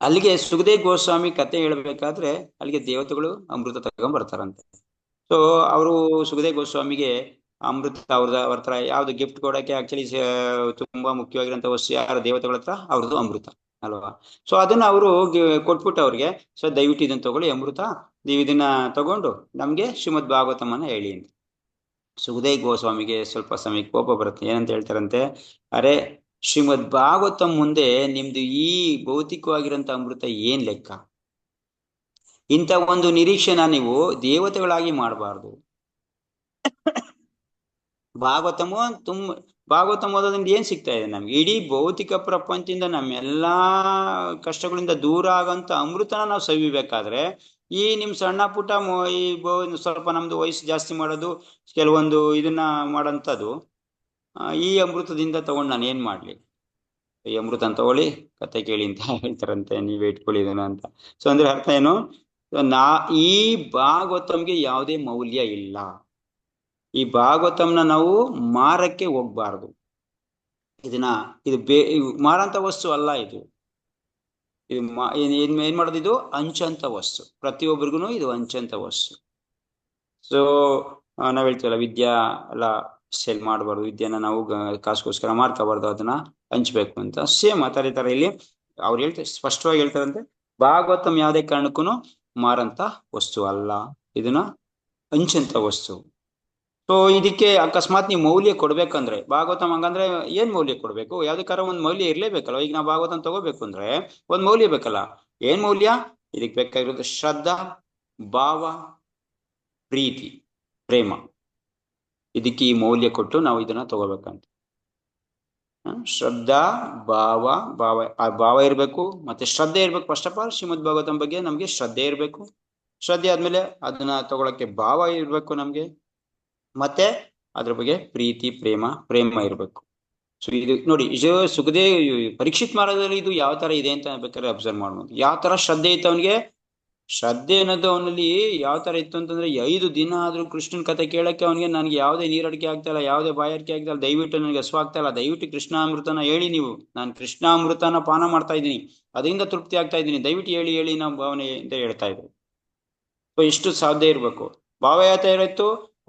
ಅಲ್ಲಿಗೆ ಸುಖದೇವ್ ಗೋಸ್ವಾಮಿ ಕತೆ ಹೇಳ್ಬೇಕಾದ್ರೆ ಅಲ್ಲಿಗೆ ದೇವತೆಗಳು ಅಮೃತ ತಗೊಂಡ್ಬರ್ತಾರಂತೆ. ಸೊ ಅವರು ಸುಖದೇವ್ ಗೋಸ್ವಾಮಿಗೆ ಅಮೃತ ಅವ್ರ ಹತ್ರ ಯಾವ್ದು ಗಿಫ್ಟ್ ಕೊಡಕ್ಕೆ ಆಕ್ಚುಲಿ ತುಂಬಾ ಮುಖ್ಯವಾಗಿರೋಂಥ ವಸ್ತು ಯಾರ ದೇವತೆಗಳ ಹತ್ರ ಅವ್ರದ್ದು ಅಮೃತ ಅಲ್ವಾ. ಸೊ ಅದನ್ನ ಅವರು ಕೊಟ್ಬಿಟ್ಟು ಅವ್ರಿಗೆ, ಸೊ ದಯವಿಟ್ಟು ಇದನ್ನ ತಗೊಳ್ಳಿ ಅಮೃತ, ನೀವು ಇದನ್ನ ತಗೊಂಡು ನಮ್ಗೆ ಶ್ರೀಮದ್ ಭಾಗವತಮನ್ನ ಹೇಳಿ ಅಂತ. ಸುಖದೇವ್ ಗೋಸ್ವಾಮಿಗೆ ಸ್ವಲ್ಪ ಸಮಯ ಕೋಪ ಬರುತ್ತೆ. ಏನಂತ ಹೇಳ್ತಾರಂತೆ, ಅರೆ ಶ್ರೀಮದ್ ಭಾಗವತಂ ಮುಂದೆ ನಿಮ್ದು ಈ ಭೌತಿಕವಾಗಿರೋಂಥ ಅಮೃತ ಏನ್ ಲೆಕ್ಕ, ಇಂಥ ಒಂದು ನಿರೀಕ್ಷೆನ ನೀವು ದೇವತೆಗಳಾಗಿ ಮಾಡಬಾರ್ದು. ಭಾಗವತಂ ಓದೋದ್ರಿಂದ ಏನ್ ಸಿಗ್ತಾ ಇದೆ ನಮ್ಗೆ, ಇಡೀ ಭೌತಿಕ ಪ್ರಪಂಚದಿಂದ ನಮ್ಮೆಲ್ಲಾ ಕಷ್ಟಗಳಿಂದ ದೂರ ಆಗಂತ ಅಮೃತನ ನಾವು ಸವಿಬೇಕಾದ್ರೆ ಈ ನಿಮ್ ಸಣ್ಣ ಪುಟ್ಟ ಸ್ವಲ್ಪ ನಮ್ದು ವಯಸ್ಸು ಜಾಸ್ತಿ ಮಾಡೋದು, ಕೆಲವೊಂದು ಇದನ್ನ ಮಾಡೋಂಥದ್ದು, ಈ ಅಮೃತದಿಂದ ತಗೊಂಡು ನಾನು ಏನ್ ಮಾಡ್ಲಿ, ಈ ಅಮೃತ ತಗೊಳ್ಳಿ ಕತೆ ಕೇಳಿ ಅಂತ ಹೇಳ್ತಾರಂತೆ, ನೀವೇ ಇಟ್ಕೊಳ್ಳಿ ಇದನ್ನ ಅಂತ. ಸೊ ಅಂದ್ರೆ ಅರ್ಥ ಏನು, ಈ ಭಾಗವತಂಗೆ ಯಾವುದೇ ಮೌಲ್ಯ ಇಲ್ಲ. ಈ ಭಾಗವತಂನ ನಾವು ಮಾರಕ್ಕೆ ಹೋಗ್ಬಾರ್ದು. ಇದು ಮಾರಂತ ವಸ್ತು ಅಲ್ಲ. ಇದು ಏನ್ ಮಾಡೋದು, ಇದು ಹಂಚಂತ ವಸ್ತು, ಪ್ರತಿಯೊಬ್ಬರಿಗೂ ಇದು ಹಂಚಂತ ವಸ್ತು. ಸೊ ನಾವ್ ಹೇಳ್ತೀವಲ್ಲ, ವಿದ್ಯಾ ಅಲ್ಲ ಸೇಲ್ ಮಾಡಬಾರ್ದು, ವಿದ್ಯೆನ ನಾವು ಕಾಸುಗೋಸ್ಕರ ಮಾರ್ಕೋಬಾರ್ದು, ಅದನ್ನ ಹಂಚ್ಬೇಕು ಅಂತ. ಸೇಮ್ ಆ ತರ ಇಲ್ಲಿ ಅವ್ರು ಹೇಳ್ತಾರೆ, ಸ್ಪಷ್ಟವಾಗಿ ಹೇಳ್ತಾರಂತೆ, ಭಾಗವತಂ ಯಾವುದೇ ಕಾರಣಕ್ಕೂ ಮಾರಂತ ವಸ್ತು ಅಲ್ಲ, ಇದನ್ನ ಹಂಚಂತ ವಸ್ತು. ಸೊ ಇದಕ್ಕೆ ಅಕಸ್ಮಾತ್ ನೀವು ಮೌಲ್ಯ ಕೊಡ್ಬೇಕಂದ್ರೆ, ಭಾಗವತಂ ಹಂಗಂದ್ರೆ ಏನ್ ಮೌಲ್ಯ ಕೊಡ್ಬೇಕು? ಯಾವ್ದಕ್ಕಾರ ಒಂದ್ ಮೌಲ್ಯ ಇರ್ಲೇಬೇಕಲ್ಲ. ಈಗ ನಾವು ಭಾಗವತಂ ತಗೋಬೇಕು ಅಂದ್ರೆ ಒಂದ್ ಮೌಲ್ಯ ಬೇಕಲ್ಲ. ಏನ್ ಮೌಲ್ಯ? ಇದಕ್ ಬೇಕಾಗಿರೋದು ಶ್ರದ್ಧಾ, ಭಾವ, ಪ್ರೀತಿ, ಪ್ರೇಮ. ಇದಕ್ಕೆ ಈ ಮೌಲ್ಯ ಕೊಟ್ಟು ನಾವು ಇದನ್ನ ತಗೋಬೇಕಂತ. ಶ್ರದ್ಧಾ, ಭಾವ, ಭಾವ ಇರ್ಬೇಕು, ಮತ್ತೆ ಶ್ರದ್ಧೆ ಇರ್ಬೇಕು. ಫಸ್ಟ್ ಆಫ್ ಆಲ್ ಶ್ರೀಮದ್ ಭಾಗವತಂ ಬಗ್ಗೆ ನಮ್ಗೆ ಶ್ರದ್ಧೆ ಇರ್ಬೇಕು. ಶ್ರದ್ಧೆ ಆದ್ಮೇಲೆ ಅದನ್ನ ತಗೊಳಕ್ಕೆ ಭಾವ ಇರ್ಬೇಕು ನಮ್ಗೆ, ಮತ್ತೆ ಅದ್ರ ಬಗ್ಗೆ ಪ್ರೀತಿ, ಪ್ರೇಮ ಇರ್ಬೇಕು. ಸೊ ಇದು ನೋಡಿ, ಇದು ಸುಖದೇವ್ ಪರೀಕ್ಷಿತ್ ಮಹಾರಾಜರಲ್ಲಿ ಇದು ಯಾವ ತರ ಇದೆ ಅಂತ ಬೇಕಾದ್ರೆ ಅಬ್ಸರ್ವ್ ಮಾಡ್ಬೋದು. ಯಾವ ತರ ಶ್ರದ್ಧೆ ಇತ್ತು ಅವನಿಗೆ. ಶ್ರದ್ಧೆ ಅನ್ನೋದು ಅವನಲ್ಲಿ ಯಾವ ತರ ಇತ್ತು ಅಂತಂದ್ರೆ, 5 ದಿನ ಆದ್ರೂ ಕೃಷ್ಣನ್ ಕತೆ ಕೇಳಕ್ಕೆ ಅವನಿಗೆ, ನನ್ಗೆ ಯಾವುದೇ ನೀರಡಿಕೆ ಆಗ್ತಾ ಇಲ್ಲ, ಯಾವುದೇ ಬಾಯಾರಿಕೆ ಆಗ್ತಾ ಇಲ್ಲ, ದಯವಿಟ್ಟು ನನಗೆ ಹಸು ಆಗ್ತಾ ಇಲ್ಲ, ದಯವಿಟ್ಟು ಕೃಷ್ಣಾಮೃತನ ಹೇಳಿ ನೀವು, ನಾನು ಕೃಷ್ಣಾಮೃತನ ಪಾನ ಮಾಡ್ತಾ ಇದ್ದೀನಿ, ಅದರಿಂದ ತೃಪ್ತಿ ಆಗ್ತಾ ಇದ್ದೀನಿ, ದಯವಿಟ್ಟು ಹೇಳಿ ನಾವು ಭಾವನೆ ಅಂತ ಹೇಳ್ತಾ ಇದ್ರು. ಎಷ್ಟು ಸಾಧ್ಯ ಇರ್ಬೇಕು. ಭಾವ ಯಾವ ತರ ಇತ್ತು?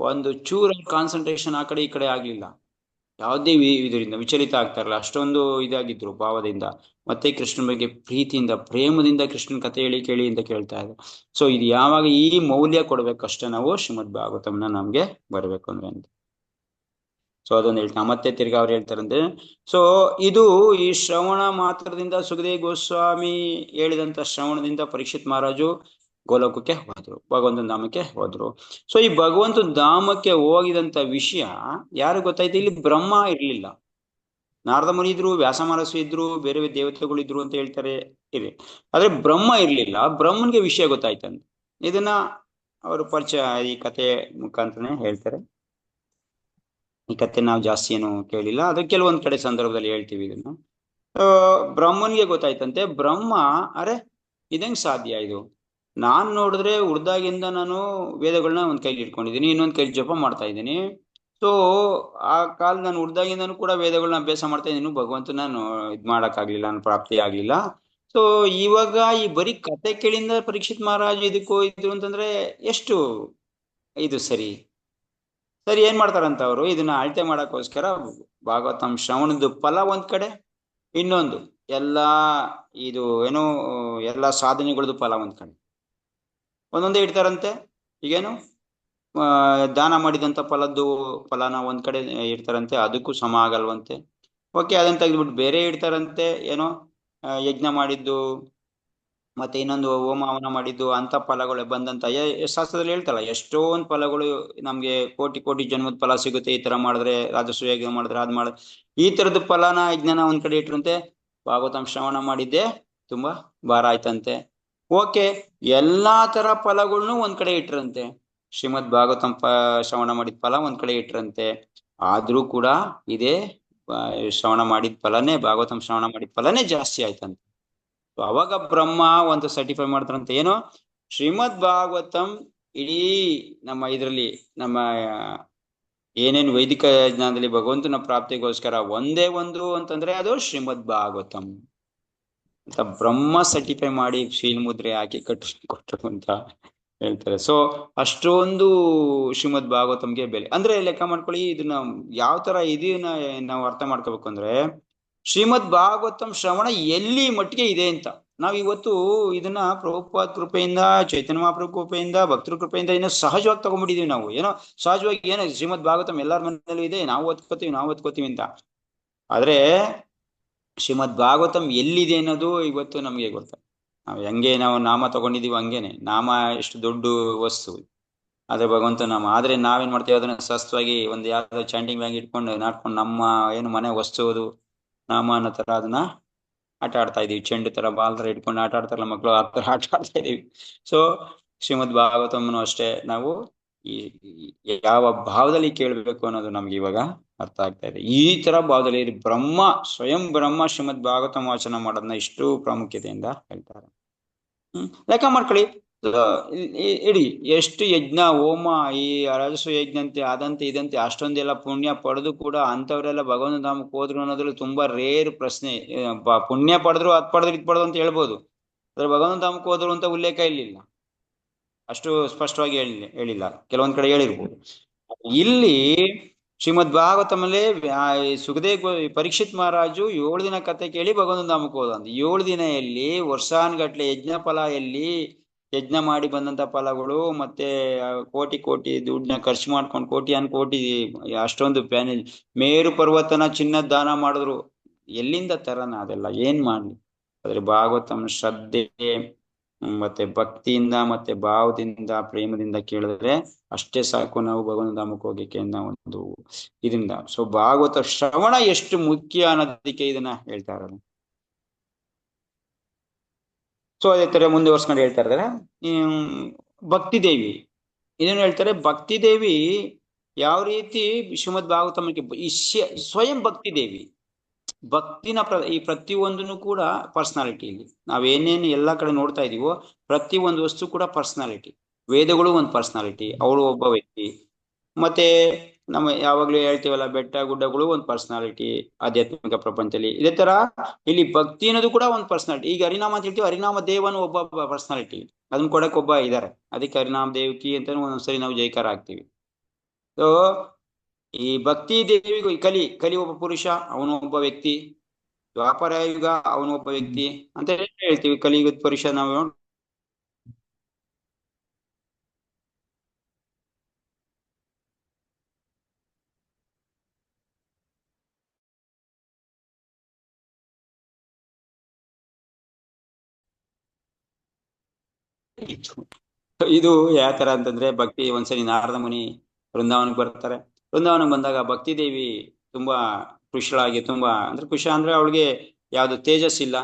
ಒಂದು ಚೂರ ಕಾನ್ಸಂಟ್ರೇಷನ್ ಆ ಕಡೆ ಈ ಕಡೆ ಆಗ್ಲಿಲ್ಲ, ಯಾವುದೇ ಇದರಿಂದ ವಿಚಲಿತ ಆಗ್ತಾರಲ್ಲ, ಅಷ್ಟೊಂದು ಇದಾಗಿದ್ರು ಭಾವದಿಂದ. ಮತ್ತೆ ಕೃಷ್ಣನ ಬಗ್ಗೆ ಪ್ರೀತಿಯಿಂದ, ಪ್ರೇಮದಿಂದ ಕೃಷ್ಣನ್ ಕಥೆ ಹೇಳಿ ಕೇಳಿ ಅಂತ ಕೇಳ್ತಾ ಇದ್ರು. ಸೊ ಇದು ಯಾವಾಗ ಈ ಮೌಲ್ಯ ಕೊಡ್ಬೇಕಷ್ಟೇ ನಾವು ಶ್ರೀಮದ್ ಭಾಗವತಂನ ನಮ್ಗೆ ಬರ್ಬೇಕು ಅಂದ್ರೆ ಅಂತ. ಸೊ ಅದೊಂದು ಹೇಳ್ತಾ ಮತ್ತೆ ತಿರ್ಗಾ ಅವ್ರು ಹೇಳ್ತಾರಂದ್ರೆ, ಸೊ ಇದು ಈ ಶ್ರವಣ ಮಾತ್ರದಿಂದ ಸುಖದೇವ್ ಗೋಸ್ವಾಮಿ ಹೇಳಿದಂತ ಶ್ರವಣದಿಂದ ಪರೀಕ್ಷಿತ್ ಮಹಾರಾಜು ಗೋಲೋಕಕ್ಕೆ ಹೋದ್ರು, ಭಗವಂತನ ಧಾಮಕ್ಕೆ ಹೋದ್ರು. ಸೊ ಈ ಭಗವಂತನ ಧಾಮಕ್ಕೆ ಹೋಗಿದಂತ ವಿಷಯ ಯಾರು ಗೊತ್ತಾಯ್ತು? ಇಲ್ಲಿ ಬ್ರಹ್ಮ ಇರ್ಲಿಲ್ಲ, ನಾರದ ಮುನಿ ಇದ್ರು, ವ್ಯಾಸ ಮಹರ್ಷಿ ಇದ್ರು, ಬೇರೆ ದೇವತೆಗಳು ಇದ್ರು ಅಂತ ಹೇಳ್ತಾರೆ ಇದೆ. ಆದ್ರೆ ಬ್ರಹ್ಮ ಇರ್ಲಿಲ್ಲ. ಬ್ರಹ್ಮನ್ಗೆ ವಿಷಯ ಗೊತ್ತಾಯ್ತಂತೆ. ಇದನ್ನ ಅವರು ಪರಿಚಯ ಈ ಕತೆ ಮುಖಾಂತರನೇ ಹೇಳ್ತಾರೆ. ಈ ಕತೆ ನಾವು ಜಾಸ್ತಿ ಏನು ಕೇಳಿಲ್ಲ, ಅದು ಕೆಲವೊಂದ್ ಕಡೆ ಸಂದರ್ಭದಲ್ಲಿ ಹೇಳ್ತೀವಿ ಇದನ್ನ. ಬ್ರಹ್ಮನ್ಗೆ ಗೊತ್ತಾಯ್ತಂತೆ, ಬ್ರಹ್ಮ ಅರೆ ಇದಂಗ್ ಸಾಧ್ಯ ಇದು, ನಾನ್ ನೋಡಿದ್ರೆ ಹುಡ್ದಾಗಿಂದ ನಾನು ವೇದಗಳನ್ನ ಒಂದ್ ಕೈಲಿ ಇಟ್ಕೊಂಡಿದ್ದೀನಿ, ಇನ್ನೊಂದ್ ಕೈಲಿ ಜಪ ಮಾಡ್ತಾ ಇದ್ದೀನಿ. ಸೊ ಆ ಕಾಲ ನಾನು ಹುಡ್ದಾಗಿಂದನೂ ಕೂಡ ವೇದಗಳನ್ನ ಅಭ್ಯಾಸ ಮಾಡ್ತಾ ಇದ್ದೀನಿ, ಭಗವಂತ ನಾನು ಇದ್ ಮಾಡಕ್ ಆಗ್ಲಿಲ್ಲ, ನಾನು ಪ್ರಾಪ್ತಿ ಆಗ್ಲಿಲ್ಲ. ಸೊ ಇವಾಗ ಈ ಬರೀ ಕತೆ ಕೇಳಿಂದ ಪರೀಕ್ಷಿತ್ ಮಹಾರಾಜ್ ಇದಕ್ಕೂ ಇದ್ರು ಅಂತಂದ್ರೆ ಎಷ್ಟು ಇದು ಸರಿ ಸರಿ ಏನ್ ಮಾಡ್ತಾರಂತ ಅವರು, ಇದನ್ನ ಅಳತೆ ಮಾಡಕ್ಕೋಸ್ಕರ ಭಾಗವತಂ ಶ್ರವಣದ ಫಲ ಒಂದ್ ಕಡೆ, ಇನ್ನೊಂದು ಎಲ್ಲಾ ಇದು ಏನೋ ಎಲ್ಲಾ ಸಾಧನೆಗಳದ್ದು ಫಲ ಒಂದ್ ಕಡೆ ಒಂದೊಂದೇ ಇಡ್ತಾರಂತೆ. ಈಗೇನು ದಾನ ಮಾಡಿದಂತ ಫಲನ ಒಂದ್ ಕಡೆ ಇಡ್ತಾರಂತೆ, ಅದಕ್ಕೂ ಸಮ ಆಗಲ್ವಂತೆ. ಓಕೆ, ಅದನ್ನ ತೆಗೆದ್ಬಿಟ್ಟು ಬೇರೆ ಇಡ್ತಾರಂತೆ, ಏನೋ ಯಜ್ಞ ಮಾಡಿದ್ದು ಮತ್ತೆ ಇನ್ನೊಂದು ಹೋಮ ಹವನ ಮಾಡಿದ್ದು ಅಂತ ಫಲಗಳು ಬಂದಂತ ಶಾಸ್ತ್ರದಲ್ಲಿ ಹೇಳ್ತಲ್ಲ, ಎಷ್ಟೊಂದು ಫಲಗಳು ನಮ್ಗೆ ಕೋಟಿ ಕೋಟಿ ಜನ್ಮದ ಫಲ ಸಿಗುತ್ತೆ ಈ ತರ ಮಾಡಿದ್ರೆ, ರಾಜಸೂಯ ಯಜ್ಞ ಮಾಡಿದ್ರೆ, ಅದ್ ಮಾಡಿದ್ರೆ, ಈ ತರದ ಫಲನ ಯಜ್ಞನ ಒಂದ್ ಕಡೆ ಇಟ್ರಂತೆ. ಭಾಗವತಂ ಶ್ರವಣ ಮಾಡಿದ್ದೆ ತುಂಬಾ ಭಾರ ಆಯ್ತಂತೆ. ಓಕೆ, ಎಲ್ಲಾ ತರ ಫಲಗಳ್ನು ಒಂದ್ ಕಡೆ ಇಟ್ರಂತೆ. ಶ್ರೀಮದ್ ಭಾಗವತಂ ಶ್ರವಣ ಮಾಡಿದ ಫಲ ಒಂದ್ ಕಡೆ ಇಟ್ರಂತೆ. ಆದ್ರೂ ಕೂಡ ಇದೇ ಶ್ರವಣ ಮಾಡಿದ ಫಲನೇ, ಭಾಗವತಂ ಶ್ರವಣ ಮಾಡಿದ ಫಲನೇ ಜಾಸ್ತಿ ಆಯ್ತಂತೆ. ಅವಾಗ ಬ್ರಹ್ಮ ಒಂದು ಸರ್ಟಿಫೈ ಮಾಡ್ತಾರಂತೆ, ಏನು ಶ್ರೀಮದ್ ಭಾಗವತಂ ಇಡೀ ನಮ್ಮ ಇದರಲ್ಲಿ ನಮ್ಮ ಏನೇನು ವೈದಿಕ ಜ್ಞಾನದಲ್ಲಿ ಭಗವಂತನ ಪ್ರಾಪ್ತಿಗೋಸ್ಕರ ಒಂದೇ ಒಂದು ಅಂತಂದ್ರೆ ಅದು ಶ್ರೀಮದ್ ಭಾಗವತಂ ಅಂತ ಬ್ರಹ್ಮ ಸರ್ಟಿಫೈ ಮಾಡಿ ಶೀಲ್ ಮುದ್ರೆ ಹಾಕಿ ಕೊಟ್ಟರು ಅಂತ ಹೇಳ್ತಾರೆ. ಸೊ ಅಷ್ಟೊಂದು ಶ್ರೀಮದ್ ಭಾಗವತಂಗೆ ಬೆಲೆ. ಅಂದ್ರೆ ಲೆಕ್ಕ ಮಾಡ್ಕೊಳ್ಳಿ, ಇದನ್ನ ಯಾವ ತರ ಇದನ್ನ ನಾವು ಅರ್ಥ ಮಾಡ್ಕೋಬೇಕು ಅಂದ್ರೆ, ಶ್ರೀಮದ್ ಭಾಗವತಂ ಶ್ರವಣ ಎಲ್ಲಿ ಮಟ್ಟಿಗೆ ಇದೆ ಅಂತ. ನಾವ್ ಇವತ್ತು ಇದನ್ನ ಪ್ರಭುಪಾದ ಕೃಪೆಯಿಂದ, ಚೈತನ್ಯ ಮಹಾಪ್ರಭು ಕೃಪೆಯಿಂದ, ಭಕ್ತರ ಕೃಪೆಯಿಂದ ಏನೋ ಸಹಜವಾಗಿ ತಗೊಂಡ್ಬಿಟ್ಟಿದೀವಿ ನಾವು. ಏನೋ ಸಹಜವಾಗಿ ಏನೋ ಶ್ರೀಮದ್ ಭಾಗವತಂ ಎಲ್ಲಾರ ಮನೆಯಲ್ಲೂ ಇದೆ, ನಾವು ಓದ್ಕೋತೀವಿ ಅಂತ. ಆದ್ರೆ ಶ್ರೀಮದ್ ಭಾಗವತಂ ಎಲ್ಲಿದೆ ಅನ್ನೋದು ಇವತ್ತು ನಮ್ಗೆ ಗೊತ್ತ. ನಾವು ಹೆಂಗೆ ನಾವು ನಾಮ ತಗೊಂಡಿದೀವಿ ಹಂಗೇನೆ, ನಾಮ ಎಷ್ಟು ದೊಡ್ಡ ವಸ್ತು, ಆದ್ರೆ ಭಗವಂತ ನಾಮ. ಆದ್ರೆ ನಾವೇನ್ ಮಾಡ್ತೇವೆ, ಅದನ್ನ ಸಸ್ತವಾಗಿ ಒಂದ್ ಯಾವ್ದೋ ಚಾಂಟಿಂಗ್ ಬ್ಯಾಂಗ್ ಇಟ್ಕೊಂಡು ನಾಡ್ಕೊಂಡು ನಮ್ಮ ಏನು ಮನೆ ವಸ್ತು ನಾಮ ಅನ್ನೋ ತರ ಅದನ್ನ ಆಟ ಆಡ್ತಾ ಇದೀವಿ. ಚೆಂಡು ತರ ಬಾಲ್ ತರ ಇಟ್ಕೊಂಡು ಆಟ ಆಡ್ತಾರಲ್ಲ ಮಕ್ಳು, ಆ ತರ ಆಟ ಆಡ್ತಾ ಇದೀವಿ. ಸೊ ಶ್ರೀಮದ್ ಭಾಗವತಂನು ಅಷ್ಟೇ, ನಾವು ಈ ಯಾವ ಭಾವದಲ್ಲಿ ಕೇಳ್ಬೇಕು ಅನ್ನೋದು ನಮ್ಗೆ ಇವಾಗ ಅರ್ಥ ಆಗ್ತಾ ಇದೆ. ಈ ತರ ಭಾವದಲ್ಲಿ ಬ್ರಹ್ಮ, ಸ್ವಯಂ ಬ್ರಹ್ಮ ಶ್ರೀಮದ್ ಭಾಗವತಂ ವಾಚನ ಮಾಡೋದನ್ನ ಇಷ್ಟು ಪ್ರಾಮುಖ್ಯತೆಯಿಂದ ಹೇಳ್ತಾರೆ. ಲೆಕ್ಕ ಮಾಡ್ಕೊಳ್ಳಿ, ಇಡಿ ಎಷ್ಟು ಯಜ್ಞ ಹೋಮ, ಈ ರಾಜಸ್ವ ಯಜ್ಞ ಅಂತೆ ಅದಂತೆ ಇದಂತೆ ಅಷ್ಟೊಂದೆಲ್ಲ ಪುಣ್ಯ ಪಡೆದು ಕೂಡ ಅಂತವ್ರೆಲ್ಲ ಭಗವಂತ ಧಾಮಕ್ಕೆ ಹೋದ್ರು ಅನ್ನೋದ್ರಲ್ಲಿ ತುಂಬಾ ರೇರ್ ಪ್ರಶ್ನೆ. ಪುಣ್ಯ ಪಡೆದ್ರು ಅದ್ ಪಡೆದ್ರು ಇದ್ ಪಡೆದ್ರು ಅಂತ ಹೇಳ್ಬೋದು, ಆದ್ರೆ ಭಗವಂತ ಧಾಮಕ್ಕೆ ಹೋದ್ರು ಅಂತ ಉಲ್ಲೇಖ ಇಲ್ಲಿಲ್ಲ, ಅಷ್ಟು ಸ್ಪಷ್ಟವಾಗಿ ಹೇಳಿಲ್ಲ. ಕೆಲವೊಂದ್ ಕಡೆ ಹೇಳಿರ್ಬೋದು. ಇಲ್ಲಿ ಶ್ರೀಮದ್ ಭಾಗವತಮಲ್ಲಿ ಸುಖದೇವ್ ಪರೀಕ್ಷಿತ್ ಮಹಾರಾಜು 7 ದಿನ ಕತೆ ಕೇಳಿ ಭಗವಂತನ ಧಾಮಕ್ಕೆ ಹೋದ ಅಂತ. 7 ದಿನ ಎಲ್ಲಿ, ವರ್ಷಾನ್ಗಟ್ಲೆ ಯಜ್ಞ ಫಲ ಎಲ್ಲಿ, ಯಜ್ಞ ಮಾಡಿ ಬಂದಂತ ಫಲಗಳು, ಮತ್ತೆ ಕೋಟಿ ಕೋಟಿ ದುಡ್ಡನ್ನ ಖರ್ಚು ಮಾಡ್ಕೊಂಡು ಕೋಟಿ ಅಷ್ಟೊಂದು ಪ್ಯಾನೇಜ್, ಮೇರು ಪರ್ವತನ ಚಿನ್ನದ ದಾನ ಮಾಡಿದ್ರು. ಎಲ್ಲಿಂದ ತರನ ಅದೆಲ್ಲ, ಏನ್ ಮಾಡ್ಲಿ? ಆದ್ರೆ ಭಾಗವತಂ ಶ್ರದ್ಧೆ ಮತ್ತೆ ಭಕ್ತಿಯಿಂದ ಮತ್ತೆ ಭಾವದಿಂದ ಪ್ರೇಮದಿಂದ ಕೇಳಿದ್ರೆ ಅಷ್ಟೇ ಸಾಕು ನಾವು ಭಗವಂತ ಧಾಮಕ್ಕೆ ಹೋಗ್ಲಿಕ್ಕೆ ಅನ್ನೋ ಒಂದು ಇದರಿಂದ. ಸೊ ಭಾಗವತ ಶ್ರವಣ ಎಷ್ಟು ಮುಖ್ಯ ಅನ್ನೋದಕ್ಕೆ ಇದನ್ನ ಹೇಳ್ತಾ ಇರೋದು. ಸೊ ಅದೇ ತರ ಮುಂದುವರ್ಸ್ಕೊಂಡು ಹೇಳ್ತಾ ಇದ್ದಾರೆ ಭಕ್ತಿ ದೇವಿ. ಇದನ್ನು ಹೇಳ್ತಾರೆ, ಭಕ್ತಿ ದೇವಿ ಯಾವ ರೀತಿ ಶ್ರೀಮದ್ ಭಾಗವತಮಕ್ಕೆ ಸ್ವಯಂ ಭಕ್ತಿ ದೇವಿ ಭಕ್ತಿನ ಈ ಪ್ರತಿಯೊಂದನ್ನು ಕೂಡ ಪರ್ಸನಾಲಿಟಿ. ಇಲ್ಲಿ ನಾವೇನೇನು ಎಲ್ಲಾ ಕಡೆ ನೋಡ್ತಾ ಇದೀವೋ ಪ್ರತಿ ಒಂದು ವಸ್ತು ಕೂಡ ಪರ್ಸನಾಲಿಟಿ. ವೇದಗಳು ಒಂದು ಪರ್ಸನಾಲಿಟಿ, ಅವಳು ಒಬ್ಬ ವ್ಯಕ್ತಿ. ಮತ್ತೆ ನಮ್ಮ ಯಾವಾಗ್ಲೂ ಹೇಳ್ತೀವಲ್ಲ, ಬೆಟ್ಟ ಗುಡ್ಡಗಳು ಒಂದು ಪರ್ಸನಾಲಿಟಿ ಆಧ್ಯಾತ್ಮಿಕ ಪ್ರಪಂಚದಲ್ಲಿ. ಇದೇ ತರ ಇಲ್ಲಿ ಭಕ್ತಿ ಅನ್ನೋದು ಕೂಡ ಒಂದು ಪರ್ಸನಾಲಿಟಿ. ಈಗ ಹರಿನಾಮ ಅಂತ ಹೇಳ್ತೀವಿ, ಹರಿನಾಮ ದೇವನು ಒಬ್ಬ ಪರ್ಸನಾಲಿಟಿ, ಅದನ್ನ ಕೊಡಕ್ ಒಬ್ಬ ಇದ್ದಾರೆ. ಅದಕ್ಕೆ ಹರಿನಾಮ ದೇವಕಿ ಅಂತ ಒಂದೊಂದ್ಸರಿ ನಾವು ಜೈಕಾರ ಆಗ್ತೀವಿ. ಸೊ ಈ ಭಕ್ತಿ ದೇವಿಗೂ ಕಲಿ ಒಬ್ಬ ಪುರುಷ, ಅವನು ಒಬ್ಬ ವ್ಯಕ್ತಿ. ದ್ವಾಪರ ಯುಗ ಅವನು ಒಬ್ಬ ವ್ಯಕ್ತಿ ಅಂತ ಹೇಳ್ತೀವಿ. ಕಲಿಯುಗದ ಪುರುಷ ನಾವು ಇದು ಯಾವ ತರ ಅಂತಂದ್ರೆ, ಭಕ್ತಿ ಒಂದ್ಸರಿ ನಾರದ ಮುನಿ ವೃಂದಾವನಕ್ಕೆ ಬರ್ತಾರೆ. ವೃಂದಾವನಕ್ಕೆ ಬಂದಾಗ ಭಕ್ತಿ ದೇವಿ ತುಂಬಾ ಕೃಷಳಾಗಿ, ತುಂಬಾ ಅಂದ್ರೆ ಖುಷ ಅಂದ್ರೆ ಅವಳಿಗೆ ಯಾವ್ದು ತೇಜಸ್ ಇಲ್ಲ,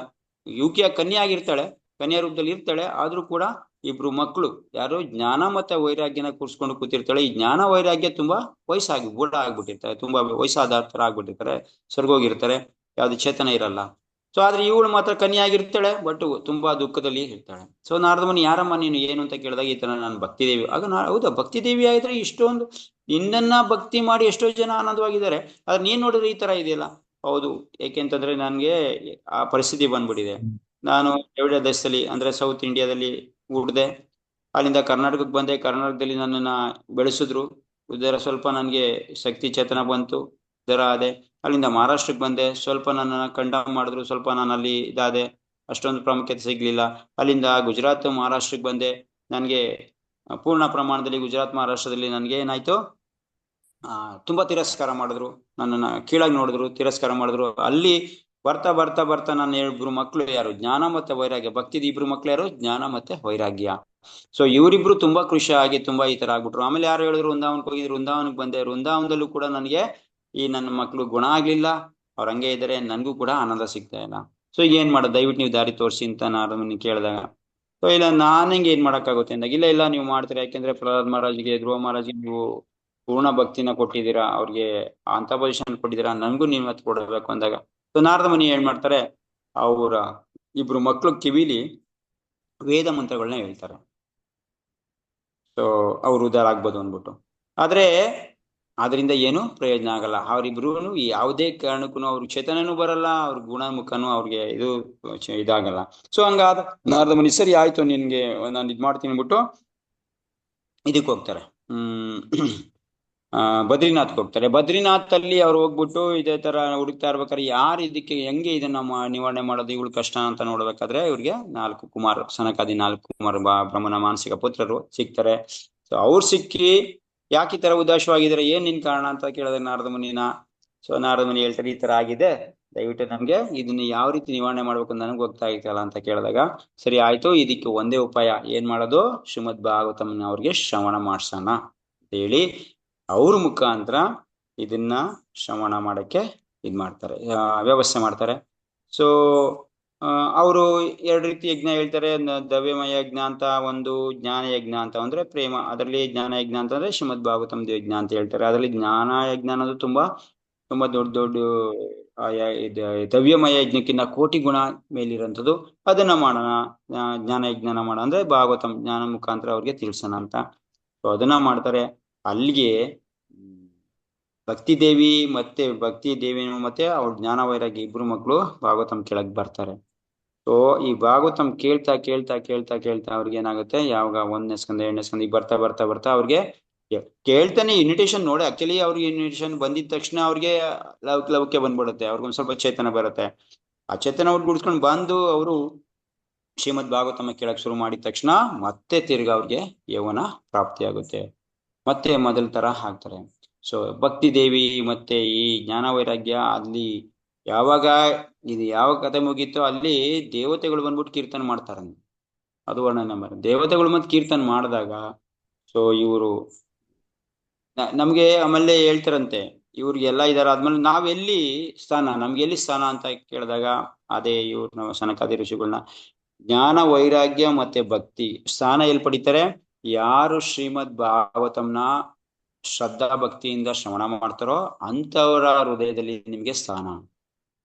ಯುಕಿಯ ಕನ್ಯಾಗಿರ್ತಾಳೆ, ಕನ್ಯಾ ರೂಪದಲ್ಲಿ ಇರ್ತಾಳೆ. ಆದ್ರೂ ಕೂಡ ಇಬ್ರು ಮಕ್ಕಳು, ಯಾರು ಜ್ಞಾನ ಮತ್ತೆ ವೈರಾಗ್ಯನ ಕೂರ್ಸ್ಕೊಂಡು ಕೂತಿರ್ತಾಳೆ. ಈ ಜ್ಞಾನ ವೈರಾಗ್ಯ ತುಂಬಾ ವಯಸ್ಸಾಗಿ ಬೂಢ ಆಗ್ಬಿಟ್ಟಿರ್ತಾರೆ, ತುಂಬಾ ವಯಸ್ಸಾದ ತರ ಆಗ್ಬಿಟ್ಟಿರ್ತಾರೆ, ಸ್ವರ್ಗೋಗಿರ್ತಾರೆ, ಯಾವ್ದು ಚೇತನ ಇರಲ್ಲ. ಸೊ ಆದ್ರೆ ಇವಳು ಮಾತ್ರ ಕನ್ಯಾಗಿರ್ತಾಳೆ, ಬಟ್ ತುಂಬಾ ದುಃಖದಲ್ಲಿ ಇರ್ತಾಳೆ. ಸೊ ನಾರದ ಮುನಿ, ಯಾರಮ್ಮ ನೀನು, ಏನು ಅಂತ ಕೇಳಿದಾಗ ಈ ತರ ನಾನು ಭಕ್ತಿ ದೇವಿ. ಆಗ ಹೌದಾ, ಭಕ್ತಿ ದೇವಿ ಆಗಿದ್ರೆ ಇಷ್ಟೊಂದು ನಿನ್ನನ್ನ ಭಕ್ತಿ ಮಾಡಿ ಎಷ್ಟೋ ಜನ ಆನಂದವಾಗಿದ್ದಾರೆ, ಆದ್ರೆ ನೀನ್ ನೋಡಿದ್ರೆ ಈ ತರ ಇದೆಯಲ್ಲ. ಹೌದು, ಏಕೆಂತಂದ್ರೆ ನನ್ಗೆ ಆ ಪರಿಸ್ಥಿತಿ ಬಂದ್ಬಿಟ್ಟಿದೆ. ನಾನು ದ್ರಾವಿಡ ದೇಶದಲ್ಲಿ ಅಂದ್ರೆ ಸೌತ್ ಇಂಡಿಯಾದಲ್ಲಿ ಹುಟ್ಟಿದೆ. ಅಲ್ಲಿಂದ ಕರ್ನಾಟಕಕ್ಕೆ ಬಂದೆ. ಕರ್ನಾಟಕದಲ್ಲಿ ನನ್ನನ್ನ ಬೆಳೆಸಿದ್ರು. ಇದರ ಸ್ವಲ್ಪ ನನ್ಗೆ ಶಕ್ತಿ ಚೇತನ ಬಂತು, ಇದರ ಆದೆ. ಅಲ್ಲಿಂದ ಮಹಾರಾಷ್ಟ್ರಕ್ಕೆ ಬಂದೆ. ಸ್ವಲ್ಪ ನನ್ನನ್ನ ಕಂಡಮ್ ಮಾಡಿದ್ರು, ಸ್ವಲ್ಪ ನಾನು ಅಲ್ಲಿ ಇದಾದೆ, ಅಷ್ಟೊಂದು ಪ್ರಾಮುಖ್ಯತೆ ಸಿಗ್ಲಿಲ್ಲ. ಅಲ್ಲಿಂದ ಗುಜರಾತ್ ಮಹಾರಾಷ್ಟ್ರಕ್ಕೆ ಬಂದೆ. ನನ್ಗೆ ಪೂರ್ಣ ಪ್ರಮಾಣದಲ್ಲಿ ಗುಜರಾತ್ ಮಹಾರಾಷ್ಟ್ರದಲ್ಲಿ ನನ್ಗೆ ಏನಾಯ್ತು, ತುಂಬಾ ತಿರಸ್ಕಾರ ಮಾಡಿದ್ರು, ನನ್ನನ್ನ ಕೀಳಾಗಿ ನೋಡಿದ್ರು, ತಿರಸ್ಕಾರ ಮಾಡಿದ್ರು. ಅಲ್ಲಿ ಬರ್ತಾ ಬರ್ತಾ ಬರ್ತಾ ನನ್ನ ಇಬ್ರು ಮಕ್ಳು ಯಾರು, ಜ್ಞಾನ ಮತ್ತೆ ವೈರಾಗ್ಯ, ಭಕ್ತಿದ ಇಬ್ರು ಮಕ್ಳು ಯಾರು, ಜ್ಞಾನ ಮತ್ತೆ ವೈರಾಗ್ಯ. ಸೊ ಇವರಿಬ್ರು ತುಂಬಾ ಖುಷಿ ಆಗಿ ತುಂಬಾ ಈ ತರ ಆಗ್ಬಿಟ್ರು. ಆಮೇಲೆ ಯಾರು ಹೇಳಿದ್ರು, ವೃಂದಾವನಕ್ಕೆ ಹೋಗಿದ್ರು, ವೃಂದಾವನಕ್ಕೆ ಬಂದೆ. ವೃಂದಾವನದಲ್ಲೂ ಕೂಡ ನನಗೆ ಈ ನನ್ನ ಮಕ್ಳು ಗುಣ ಆಗ್ಲಿಲ್ಲ, ಅವ್ರ ಹಂಗೆ ಇದಾರೆ, ನನ್ಗೂ ಕೂಡ ಆನಂದ ಸಿಗ್ತಾ ಇಲ್ಲ. ಸೊ ಈಗ ಏನ್ ಮಾಡೋದು, ದಯವಿಟ್ಟು ನೀವು ದಾರಿ ತೋರಿಸಿ ಅಂತ ನಾನು ಕೇಳಿದಾಗ, ಸೊ ಇಲ್ಲ ನಾನು ಹಿಂಗೆ ಏನ್ ಮಾಡಕ್ಕಾಗುತ್ತೆ ಅಂದಾಗ, ಇಲ್ಲ ಇಲ್ಲ ನೀವು ಮಾಡ್ತೀರಾ, ಯಾಕೆಂದ್ರೆ ಪ್ರಹ್ಲಾದ್ ಮಹಾರಾಜ್ಗೆ, ಧ್ರುವ ಮಹಾರಾಜ್ಗೆ ನೀವು ಪೂರ್ಣ ಭಕ್ತಿನ ಕೊಟ್ಟಿದ್ದೀರಾ, ಅವ್ರಿಗೆ ಅಂತ ಪೊಸಿಷನ್ ಕೊಟ್ಟಿದ್ದೀರಾ, ನನ್ಗೂ ನೀವು ಮತ್ ಕೊಡಬೇಕು ಅಂದಾಗ, ಸೊ ನಾರದ ಮುನಿ ಏನ್ ಮಾಡ್ತಾರೆ, ಅವರ ಇಬ್ರು ಮಕ್ಳು ಕಿವಿಲಿ ವೇದ ಮಂತ್ರಗಳನ್ನ ಹೇಳ್ತಾರೆ. ಸೊ ಅವ್ರು ಉದ್ಧಾರ ಆಗ್ಬೋದು ಅಂದ್ಬಿಟ್ಟು. ಆದ್ರೆ ಅದರಿಂದ ಏನು ಪ್ರಯೋಜನ ಆಗಲ್ಲ. ಅವರಿಬ್ರು ಯಾವುದೇ ಕಾರಣಕ್ಕೂ ಅವ್ರ ಚೇತನನೂ ಬರಲ್ಲ, ಅವ್ರ ಗುಣಮುಖನೂ ಅವ್ರಿಗೆ ಇದಾಗಲ್ಲ. ಸೊ ಹಂಗಾದ ನಾರದ ಮುನಿ, ಸರಿ ಆಯ್ತು ನಿನ್ಗೆ ನಾನು ಇದ್ ಮಾಡ್ತೀನಿ ಅಂದ್ಬಿಟ್ಟು ಇದಕ್ಕೆ ಹೋಗ್ತಾರೆ. ಬದ್ರಿನಾಥ್ಗೆ ಹೋಗ್ತಾರೆ. ಬದ್ರಿನಾಥ್ ಅಲ್ಲಿ ಅವ್ರು ಹೋಗ್ಬಿಟ್ಟು ಇದೇ ತರ ಹುಡುಕ್ತಾ ಇರ್ಬೇಕಾದ್ರೆ, ಯಾರು ಇದಕ್ಕೆ ಹೆಂಗೆ ಇದನ್ನ ನಿವಾರಣೆ ಮಾಡೋದು, ಇವಳು ಕಷ್ಟ ಅಂತ ನೋಡ್ಬೇಕಾದ್ರೆ ಇವ್ರಿಗೆ 4 ಕುಮಾರ್, ಸನಕಾದಿ 4 ಕುಮಾರ್ ಬ್ರಹ್ಮನ ಮಾನಸಿಕ ಪುತ್ರರು ಸಿಗ್ತಾರೆ. ಸೊ ಅವ್ರು ಸಿಕ್ಕಿ ಯಾಕೆ ಈ ತರ ಉದಾಸವಾಗಿದ್ದಾರೆ, ಏನ್ ನಿನ್ ಕಾರಣ ಅಂತ ಕೇಳಿದ್ರೆ ನಾರದ ಮುನಿನ. ಸೊ ನಾರದ ಮುನಿ ಹೇಳ್ತಾರೆ, ಈ ತರ ಆಗಿದೆ, ದಯವಿಟ್ಟು ನಮ್ಗೆ ಇದನ್ನ ಯಾವ ರೀತಿ ನಿವಾರಣೆ ಮಾಡ್ಬೇಕು ಅಂತ ನನಗೆ ಗೊತ್ತಾಗಿತ್ತಲ್ಲ ಅಂತ ಕೇಳಿದಾಗ, ಸರಿ ಆಯ್ತು, ಇದಕ್ಕೆ ಒಂದೇ ಉಪಾಯ, ಏನ್ ಮಾಡೋದು, ಶ್ರೀಮದ್ ಭಾಗವತಮನ ಅವ್ರಿಗೆ ಶ್ರವಣ ಮಾಡ್ಸೋಣ ಅಂತ ಹೇಳಿ ಅವ್ರ ಮುಖಾಂತರ ಇದನ್ನ ಶ್ರವಣ ಮಾಡಕ್ಕೆ ಇದ್ ಮಾಡ್ತಾರೆ, ವ್ಯವಸ್ಥೆ ಮಾಡ್ತಾರೆ. ಸೊ ಅವರು 2 ರೀತಿ ಯಜ್ಞ ಹೇಳ್ತಾರೆ. ದವ್ಯಮಯ ಯಜ್ಞ ಅಂತ ಒಂದು, ಜ್ಞಾನ ಯಜ್ಞ ಅಂತ ಅಂದ್ರೆ ಪ್ರೇಮ. ಅದರಲ್ಲಿ ಜ್ಞಾನ ಯಜ್ಞ ಅಂತಂದ್ರೆ ಶ್ರೀಮದ್ ಭಾಗವತಂ ಯಜ್ಞ ಅಂತ ಹೇಳ್ತಾರೆ. ಅದರಲ್ಲಿ ಜ್ಞಾನ ಯಜ್ಞ ಅನ್ನೋದು ತುಂಬಾ ತುಂಬಾ ದೊಡ್ಡ ದೊಡ್ಡ ದವ್ಯಮಯ ಯಜ್ಞಕ್ಕಿಂತ ಕೋಟಿ ಗುಣ ಮೇಲಿರೋಂಥದ್ದು. ಅದನ್ನ ಮಾಡೋಣ, ಜ್ಞಾನ ಯಜ್ಞನ ಮಾಡೋಣ ಅಂದ್ರೆ ಭಾಗವತಂ ಜ್ಞಾನ ಮುಖಾಂತರ ಅವ್ರಿಗೆ ತಿಳ್ಸೋಣ ಅಂತ. ಸೊ ಅದನ್ನ ಮಾಡ್ತಾರೆ. ಅಲ್ಲಿಗೆ ಭಕ್ತಿ ದೇವಿ ಮತ್ತೆ ಅವ್ರ ಜ್ಞಾನ ವೈರಾಗ್ಯ ಇಬ್ರು ಮಕ್ಕಳು ಭಾಗವತಂ ಕೆಳಗ್ ಬರ್ತಾರೆ. ಸೊ ಈ ಭಾಗವತಂ ಕೇಳ್ತಾ ಕೇಳ್ತಾ ಕೇಳ್ತಾ ಕೇಳ್ತಾ ಅವ್ರಿಗೆ ಏನಾಗುತ್ತೆ, ಯಾವಾಗ 1ನೇ ಸ್ಕಂದ 2ನೇ ಸ್ಕಂದ ಬರ್ತಾ ಬರ್ತಾ ಬರ್ತಾ ಅವ್ರಿಗೆ ಕೇಳ್ತಾನೆ ಇನ್ವಿಟೇಷನ್ ನೋಡಿ. ಆಕ್ಚುಲಿ ಅವ್ರಿಗೆ ಇನ್ವಿಟೇಷನ್ ಬಂದಿದ ತಕ್ಷಣ ಅವ್ರಿಗೆ ಲವಕ್ಕೆ ಬಂದ್ಬಿಡುತ್ತೆ, ಅವ್ರಿಗೊಂದ್ ಸ್ವಲ್ಪ ಚೇತನ ಬರುತ್ತೆ. ಆ ಚೇತನ ಅವ್ರು ಗುಡ್ಸ್ಕೊಂಡು ಬಂದು ಅವರು ಶ್ರೀಮದ್ ಭಾಗವತಮ ಕೇಳಕ್ ಶುರು ಮಾಡಿದ ತಕ್ಷಣ ಮತ್ತೆ ತಿರ್ಗಾ ಅವ್ರಿಗೆ ಯೌವನ ಪ್ರಾಪ್ತಿ ಆಗುತ್ತೆ, ಮತ್ತೆ ಮೊದಲ ತರ ಆಗ್ತಾರೆ. ಸೊ ಭಕ್ತಿ ದೇವಿ ಮತ್ತೆ ಈ ಜ್ಞಾನ ವೈರಾಗ್ಯ ಅಲ್ಲಿ ಯಾವಾಗ ಯಾವ ಕಥೆ ಮುಗೀತೋ ಅಲ್ಲಿ ದೇವತೆಗಳು ಬಂದ್ಬಿಟ್ಟು ಕೀರ್ತನ ಮಾಡ್ತಾರ, ಅದು ವರ್ಣನೆ ಮಾಡಿ ದೇವತೆಗಳು ಮತ್ತೆ ಕೀರ್ತನ ಮಾಡಿದಾಗ ಸೊ ಇವರು ನಮ್ಗೆ ಆಮೇಲೆ ಹೇಳ್ತಾರಂತೆ ಇವ್ರಿಗೆಲ್ಲ ಇದಾರ ಆದ್ಮೇಲೆ ನಾವೆಲ್ಲಿ ಸ್ಥಾನ, ನಮ್ಗೆ ಎಲ್ಲಿ ಸ್ಥಾನ ಅಂತ ಕೇಳಿದಾಗ ಅದೇ ಇವ್ರು ನಾವು ಸನಕಾದಿ ಋಷಿಗಳನ್ನ ಜ್ಞಾನ ವೈರಾಗ್ಯ ಮತ್ತೆ ಭಕ್ತಿ ಸ್ಥಾನ ಎಲ್ಲಿ ಪಡಿತಾರೆ, ಯಾರು ಶ್ರೀಮದ್ ಭಾಗವತಂನ ಶ್ರದ್ಧಾ ಭಕ್ತಿಯಿಂದ ಶ್ರವಣ ಮಾಡ್ತಾರೋ ಅಂತವರ ಹೃದಯದಲ್ಲಿ ನಿಮ್ಗೆ ಸ್ಥಾನ.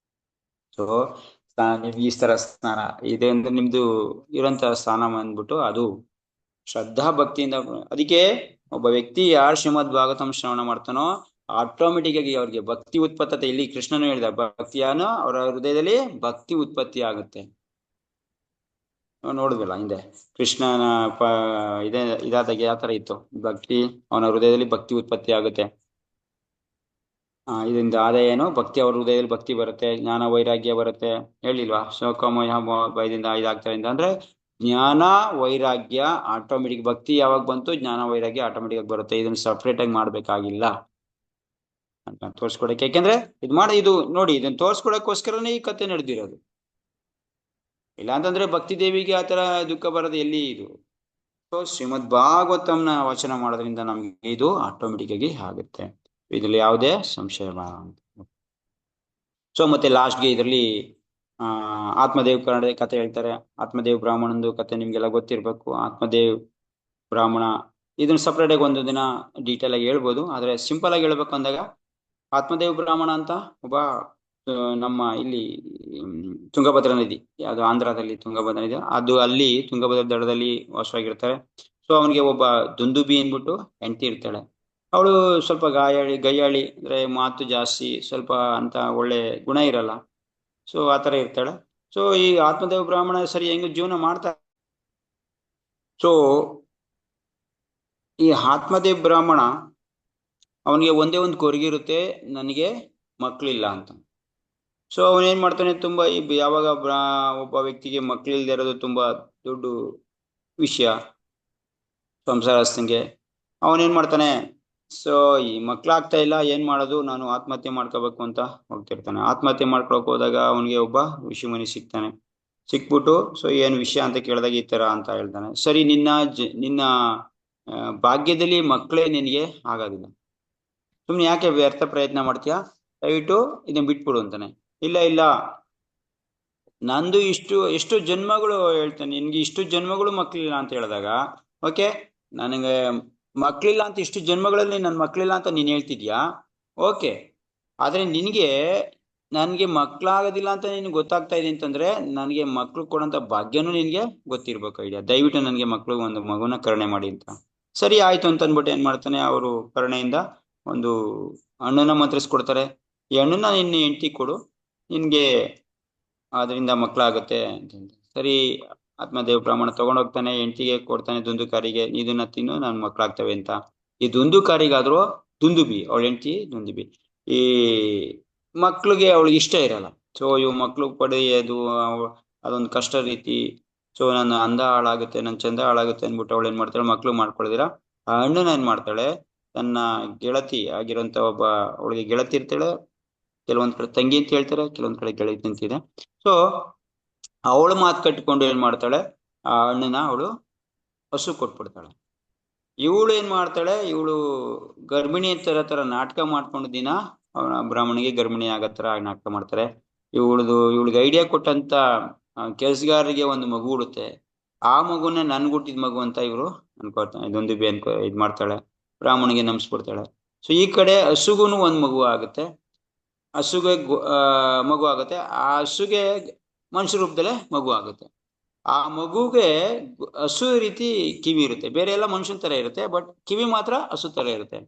ಸೊ ಈ ತರ ಸ್ಥಾನ ಇದೆ ಅಂದ್ರೆ ನಿಮ್ದು ಇರೋಂತ ಸ್ಥಾನ ಅಂದ್ಬಿಟ್ಟು ಅದು ಶ್ರದ್ಧಾ ಭಕ್ತಿಯಿಂದ. ಅದಕ್ಕೆ ಒಬ್ಬ ವ್ಯಕ್ತಿ ಯಾರು ಶ್ರೀಮದ್ ಭಾಗವತಂ ಶ್ರವಣ ಮಾಡ್ತಾನೋ ಆಟೋಮೆಟಿಕ್ ಆಗಿ ಅವ್ರಿಗೆ ಭಕ್ತಿ ಉತ್ಪತ್ತತೆ, ಇಲ್ಲಿ ಕೃಷ್ಣನು ಹೇಳಿದ ಭಕ್ತಿಯಾನು ಅವರ ಹೃದಯದಲ್ಲಿ ಭಕ್ತಿ ಉತ್ಪತ್ತಿ ಆಗುತ್ತೆ. ನೋಡಿದ್ವಲ್ಲ ಹಿಂದೆ ಕೃಷ್ಣನ ಇದಾದಾಗ ಯಾವ ತರ ಇತ್ತು ಭಕ್ತಿ, ಅವನ ಹೃದಯದಲ್ಲಿ ಭಕ್ತಿ ಉತ್ಪತ್ತಿ ಆಗುತ್ತೆ. ಇದರಿಂದ ಆದಾಯ ಏನು ಭಕ್ತಿ, ಅವ್ರ ಹೃದಯದಲ್ಲಿ ಭಕ್ತಿ ಬರುತ್ತೆ, ಜ್ಞಾನ ವೈರಾಗ್ಯ ಬರುತ್ತೆ. ಹೇಳಿಲ್ವಾ ಶೋಕಮಯ ಭಯದಿಂದ ಇದಾಗ್ತಾರೆ ಅಂದ್ರೆ ಜ್ಞಾನ ವೈರಾಗ್ಯ ಆಟೋಮೆಟಿಕ್, ಭಕ್ತಿ ಯಾವಾಗ ಬಂತು ಜ್ಞಾನ ವೈರಾಗ್ಯ ಆಟೋಮೆಟಿಕ್ ಆಗಿ ಬರುತ್ತೆ. ಇದನ್ನ ಸಪ್ರೇಟ್ ಆಗಿ ಮಾಡ್ಬೇಕಾಗಿಲ್ಲ ಅಂತ ತೋರ್ಸ್ಕೊಡಕ್ಕೆ. ಯಾಕೆಂದ್ರೆ ಇದು ನೋಡಿ ಇದನ್ನ ತೋರ್ಸ್ಕೊಡಕ್ಕೋಸ್ಕರನೇ ಈ ಕತೆ ನಡೆದಿರೋದು. ಇಲ್ಲ ಅಂತಂದ್ರೆ ಭಕ್ತಿ ದೇವಿಗೆ ಆತರ ದುಃಖ ಬರೋದು ಎಲ್ಲಿ ಇದು. ಸೊ ಶ್ರೀಮದ್ ಭಾಗವತಂನ ವಚನ ಮಾಡೋದ್ರಿಂದ ನಮ್ಗೆ ಇದು ಆಟೋಮೆಟಿಕ್ ಆಗಿ ಆಗುತ್ತೆ, ಇದ್ರಲ್ಲಿ ಯಾವುದೇ ಸಂಶಯ. ಸೊ ಮತ್ತೆ ಲಾಸ್ಟ್ಗೆ ಇದರಲ್ಲಿ ಆತ್ಮದೇವ್ ಕನ್ನಡ ಕತೆ ಹೇಳ್ತಾರೆ. ಆತ್ಮದೇವ್ ಬ್ರಾಹ್ಮಣಂದು ಕತೆ ನಿಮ್ಗೆಲ್ಲ ಗೊತ್ತಿರ್ಬೇಕು. ಆತ್ಮದೇವ್ ಬ್ರಾಹ್ಮಣ ಇದನ್ನ ಸಪ್ರೇಟ್ ಆಗಿ ಒಂದು ದಿನ ಡೀಟೇಲ್ ಆಗಿ ಹೇಳ್ಬೋದು, ಆದ್ರೆ ಸಿಂಪಲ್ ಆಗಿ ಹೇಳ್ಬೇಕು ಅಂದಾಗ ಆತ್ಮದೇವ್ ಬ್ರಾಹ್ಮಣ ಅಂತ ಒಬ್ಬ ನಮ್ಮ ಇಲ್ಲಿ ತುಂಗಭದ್ರಾ ನದಿ, ಯಾವುದು ಆಂಧ್ರದಲ್ಲಿ ತುಂಗಭದ್ರಾ ನದಿ, ಅದು ಅಲ್ಲಿ ತುಂಗಭದ್ರಾ ದಡದಲ್ಲಿ ವಾಸವಾಗಿರ್ತಾರೆ. ಸೊ ಅವನಿಗೆ ಒಬ್ಬ ದುಂದುಬಿ ಅಂದ್ಬಿಟ್ಟು ಹೆಂಡತಿ ಇರ್ತಾಳೆ. ಅವಳು ಸ್ವಲ್ಪ ಗಯ್ಯಾಳಿ ಅಂದ್ರೆ ಮಾತು ಜಾಸ್ತಿ, ಸ್ವಲ್ಪ ಅಂತ ಒಳ್ಳೆ ಗುಣ ಇರಲ್ಲ. ಸೊ ಆತರ ಇರ್ತಾಳೆ. ಸೊ ಈ ಆತ್ಮದೇವ ಬ್ರಾಹ್ಮಣ ಸರಿ ಹೆಂಗ ಜೀವನ ಮಾಡ್ತಾರೆ. ಸೊ ಈ ಆತ್ಮದೇವ್ ಬ್ರಾಹ್ಮಣ ಅವನಿಗೆ ಒಂದೇ ಒಂದು ಕೊರಗೆ ಇರುತ್ತೆ, ನನಗೆ ಮಕ್ಳಿಲ್ಲ ಅಂತ. ಸೊ ಅವನೇನ್ ಮಾಡ್ತಾನೆ, ತುಂಬಾ ಯಾವಾಗ ಒಬ್ಬ ವ್ಯಕ್ತಿಗೆ ಮಕ್ಳಿಲ್ದೇ ಇರೋದು ತುಂಬಾ ದೊಡ್ಡ ವಿಷಯ ಸಂಸಾರಸ್ಥಂಗೆ. ಅವನೇನ್ ಮಾಡ್ತಾನೆ, ಸೊ ಈ ಮಕ್ಳಾಗ್ತಾ ಇಲ್ಲ, ಏನ್ ಮಾಡೋದು, ನಾನು ಆತ್ಮಹತ್ಯೆ ಮಾಡ್ಕೋಬೇಕು ಅಂತ ಹೋಗ್ತಿರ್ತಾನೆ. ಆತ್ಮಹತ್ಯೆ ಮಾಡ್ಕೊಳಕ್ ಹೋದಾಗ ಅವನಿಗೆ ಒಬ್ಬ ಋಷಿಮುನಿ ಸಿಗ್ತಾನೆ. ಸಿಕ್ಬಿಟ್ಟು ಸೊ ಏನ್ ವಿಷಯ ಅಂತ ಕೇಳಿದಾಗ ಈ ತರ ಅಂತ ಹೇಳ್ತಾನೆ. ಸರಿ, ನಿನ್ನ ಭಾಗ್ಯದಲ್ಲಿ ಮಕ್ಕಳೇ ನಿನಗೆ ಆಗೋದಿಲ್ಲ, ಸುಮ್ನೆ ಯಾಕೆ ವ್ಯರ್ಥ ಪ್ರಯತ್ನ ಮಾಡ್ತೀಯಾ, ದಯವಿಟ್ಟು ಇದನ್ನ ಬಿಟ್ಬಿಡು ಅಂತಾನೆ. ಇಲ್ಲ ನಂದು ಎಷ್ಟು ಜನ್ಮಗಳು ಹೇಳ್ತಾನೆ, ನಿನ್ಗೆ ಇಷ್ಟು ಜನ್ಮಗಳು ಮಕ್ಳಿಲ್ಲ ಅಂತ ಹೇಳಿದಾಗ ಓಕೆ, ನನಗೆ ಮಕ್ಳಿಲ್ಲ ಅಂತ ಇಷ್ಟು ಜನ್ಮಗಳಲ್ಲಿ ನನ್ ಮಕ್ಳಿಲ್ಲ ಅಂತ ನೀನ್ ಹೇಳ್ತಿದ್ಯಾ, ಓಕೆ, ಆದ್ರೆ ನನ್ಗೆ ಮಕ್ಳಾಗೋದಿಲ್ಲ ಅಂತ ನಿನ್ಗೆ ಗೊತ್ತಾಗ್ತಾ ಇದೆ ಅಂತಂದ್ರೆ ನನಗೆ ಮಕ್ಳು ಕೊಡೋಂತ ಭಾಗ್ಯನೂ ನಿನ್ಗೆ ಗೊತ್ತಿರ್ಬೇಕು. ಐಡಿಯಾ, ದಯವಿಟ್ಟು ನನ್ಗೆ ಮಕ್ಳು ಒಂದು ಮಗುನ ಕರುಣೆ ಮಾಡಿ ಅಂತ. ಸರಿ ಆಯ್ತು ಅಂತ ಅಂದ್ಬಿಟ್ಟು ಏನ್ ಮಾಡ್ತಾನೆ, ಅವರು ಕರುಣೆಯಿಂದ ಒಂದು ಹಣ್ಣನ್ನ ಮಂತ್ರಿಸ್ಕೊಡ್ತಾರೆ. ಈ ಹಣ್ಣನ್ನ ನಿನ್ನ ಹೆಂಡತಿ ಕೊಡು, ನಿನ್ಗೆ ಅದರಿಂದ ಮಕ್ಳಾಗುತ್ತೆ ಅಂತ. ಸರಿ, ಆತ್ಮದೇವ್ ಬ್ರಾಹ್ಮಣ ತಗೊಂಡೋಗ್ತಾನೆ, ಹೆಂಡತಿಗೆ ಕೊಡ್ತಾನೆ, ದುಂದುಕಾರಿಗೆ, ಇದನ್ನ ತಿನ್ನು ನನ್ ಮಕ್ಳಾಗ್ತವೆ ಅಂತ. ಈ ದುಂದುಕಾರಿಗಾದ್ರು ದುಂದುಬಿ, ಅವಳ ಹೆಂಡತಿ ದುಂದುಬಿ, ಈ ಮಕ್ಳಿಗೆ ಅವಳಿಗೆ ಇಷ್ಟ ಇರಲ್ಲ. ಸೊ ಇವು ಮಕ್ಳು ಪಡೆಯೋದು ಅದೊಂದು ಕಷ್ಟ ರೀತಿ. ಸೊ ನನ್ನ ಅಂದ ಹಾಳಾಗುತ್ತೆ, ನನ್ನ ಚಂದ ಹಾಳಾಗುತ್ತೆ ಅಂದ್ಬಿಟ್ಟು ಅವಳು ಏನ್ ಮಾಡ್ತಾಳೆ, ಮಕ್ಳು ಮಾಡ್ಕೊಳ್ದಿರ ಆ ಹಣ್ಣನ್ನ ಏನ್ ಮಾಡ್ತಾಳೆ, ತನ್ನ ಗೆಳತಿ ಆಗಿರೋಂತ ಒಬ್ಬ, ಅವಳಿಗೆ ಗೆಳತಿ ಇರ್ತಾಳೆ, ಕೆಲವೊಂದ್ ಕಡೆ ತಂಗಿ ಅಂತ ಹೇಳ್ತಾರೆ, ಕೆಲವೊಂದ್ ಕಡೆ ಗೆಳತಿ ಅಂತಿದೆ. ಸೊ ಅವಳು ಮಾತು ಕಟ್ಕೊಂಡು ಏನ್ ಮಾಡ್ತಾಳೆ, ಆ ಹಣ್ಣನ್ನ ಅವಳು ಹಸು ಕೊಟ್ಬಿಡ್ತಾಳೆ. ಇವಳು ಏನ್ ಮಾಡ್ತಾಳೆ, ಇವಳು ಗರ್ಭಿಣಿ ತರ ನಾಟಕ ಮಾಡ್ಕೊಂಡು ದಿನ ಅವನ ಬ್ರಾಹ್ಮಣಿಗೆ ಗರ್ಭಿಣಿ ಆಗತ್ತರ ನಾಟಕ ಮಾಡ್ತಾರೆ. ಇವಳಿಗೆ ಐಡಿಯಾ ಕೊಟ್ಟಂತ ಕೆಲ್ಸಗಾರರಿಗೆ ಒಂದು ಮಗು ಹುಡುತ್ತೆ. ಆ ಮಗುನ ನನ್ಗೆ ಹುಟ್ಟಿದ ಮಗು ಅಂತ ಇವ್ರು ಅನ್ಕೋತಾನೆ, ಇದೊಂದು ಇದ್ ಮಾಡ್ತಾಳೆ, ಬ್ರಾಹ್ಮಣಿಗೆ ನಮ್ಸ್ಬಿಡ್ತಾಳೆ. ಸೊ ಈ ಕಡೆ ಹಸುಗುನು ಒಂದ್ ಮಗು ಆಗುತ್ತೆ, ಹಸುಗೆ ಮಗು ಆಗುತ್ತೆ, ಆ ಹಸುಗೆ ಮನುಷ್ಯ ರೂಪದಲ್ಲೇ ಮಗು ಆಗುತ್ತೆ. ಆ ಮಗುಗೆ ಹಸು ರೀತಿ ಕಿವಿ ಇರುತ್ತೆ, ಬೇರೆ ಎಲ್ಲ ಮನುಷ್ಯನ ತರ ಇರುತ್ತೆ, ಬಟ್ ಕಿವಿ ಮಾತ್ರ ಹಸು ತರ ಇರುತ್ತೆ.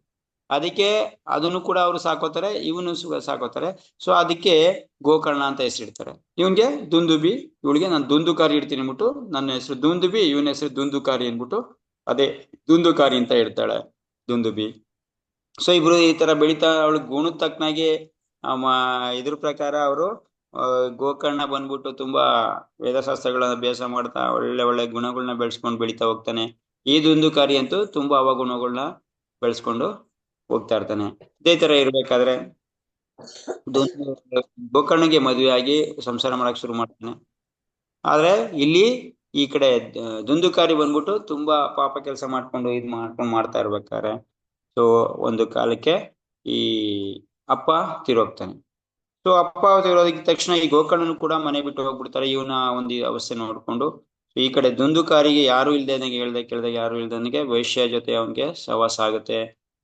ಅದಕ್ಕೆ ಅದನ್ನು ಕೂಡ ಅವರು ಸಾಕೋತಾರೆ, ಇವನು ಸಾಕೋತಾರೆ. ಸೊ ಅದಕ್ಕೆ ಗೋಕರ್ಣ ಅಂತ ಹೆಸರಿಡ್ತಾರೆ. ಇವನ್ಗೆ ದುಂದುಬಿ, ಇವಳಿಗೆ ನಾನು ದುಂದುಕಾರಿ ಇಡ್ತೀನಿ ಅಂದ್ಬಿಟ್ಟು, ನನ್ನ ಹೆಸರು ದುಂದುಬಿ, ಇವನ ಹೆಸರು ದುಂದುಕಾರಿ ಅಂದ್ಬಿಟ್ಟು ಅದೇ ದುಂದುಕಾರಿ ಅಂತ ಇಡ್ತಾಳೆ. ದುಂದುಬಿ. ಸೊ ಇಬ್ರು ಈ ತರ ಬೆಳೀತಾ ಅವಳು ಗುಣದ ತಕ್ಕನಾಗಿ ಇದ್ರ ಪ್ರಕಾರ ಅವರು ಗೋಕರ್ಣ ಬಂದ್ಬಿಟ್ಟು ತುಂಬಾ ವೇದಶಾಸ್ತ್ರಗಳನ್ನ ಅಭ್ಯಾಸ ಮಾಡ್ತಾ ಒಳ್ಳೆ ಒಳ್ಳೆ ಗುಣಗಳನ್ನ ಬೆಳೆಸ್ಕೊಂಡು ಬೆಳೀತಾ ಹೋಗ್ತಾನೆ. ಈ ದುಂದುಕಾರಿ ಅಂತೂ ತುಂಬಾ ಅವಗುಣಗಳನ್ನ ಬೆಳೆಸ್ಕೊಂಡು ಹೋಗ್ತಾ ಇರ್ತಾನೆ. ಇದೇ ತರ ಇರ್ಬೇಕಾದ್ರೆ ಗೋಕರ್ಣಗೆ ಮದುವೆ ಆಗಿ ಸಂಸಾರ ಮಾಡಕ್ ಶುರು ಮಾಡ್ತಾನೆ. ಆದ್ರೆ ಇಲ್ಲಿ ಈ ಕಡೆ ದುಂದುಕಾರಿ ಬಂದ್ಬಿಟ್ಟು ತುಂಬಾ ಪಾಪ ಕೆಲಸ ಮಾಡ್ಕೊಂಡು ಮಾಡ್ತಾ ಇರ್ಬೇಕಾದ್ರೆ ಸೊ ಒಂದು ಕಾಲಕ್ಕೆ ಈ ಅಪ್ಪ ತೀರೋಗ್ತಾನೆ. ಸೊ ಅಪ್ಪ ತೀರೋದಿದ ತಕ್ಷಣ ಈ ಗೋಕರ್ಣನು ಕೂಡ ಮನೆ ಬಿಟ್ಟು ಹೋಗ್ಬಿಡ್ತಾರೆ. ಇವನ ಒಂದು ಅವಸ್ಥೆ ನೋಡ್ಕೊಂಡು ಈ ಕಡೆ ದುಂದುಕಾರಿಗೆ ಯಾರು ಇಲ್ದೇನಾಗೆ ಕೇಳ್ದಾಗ ಯಾರು ಇಲ್ದನಿಗೆ ವೈಶ್ಯ ಜೊತೆ ಅವನಿಗೆ ಸವಾಸ ಆಗುತ್ತೆ.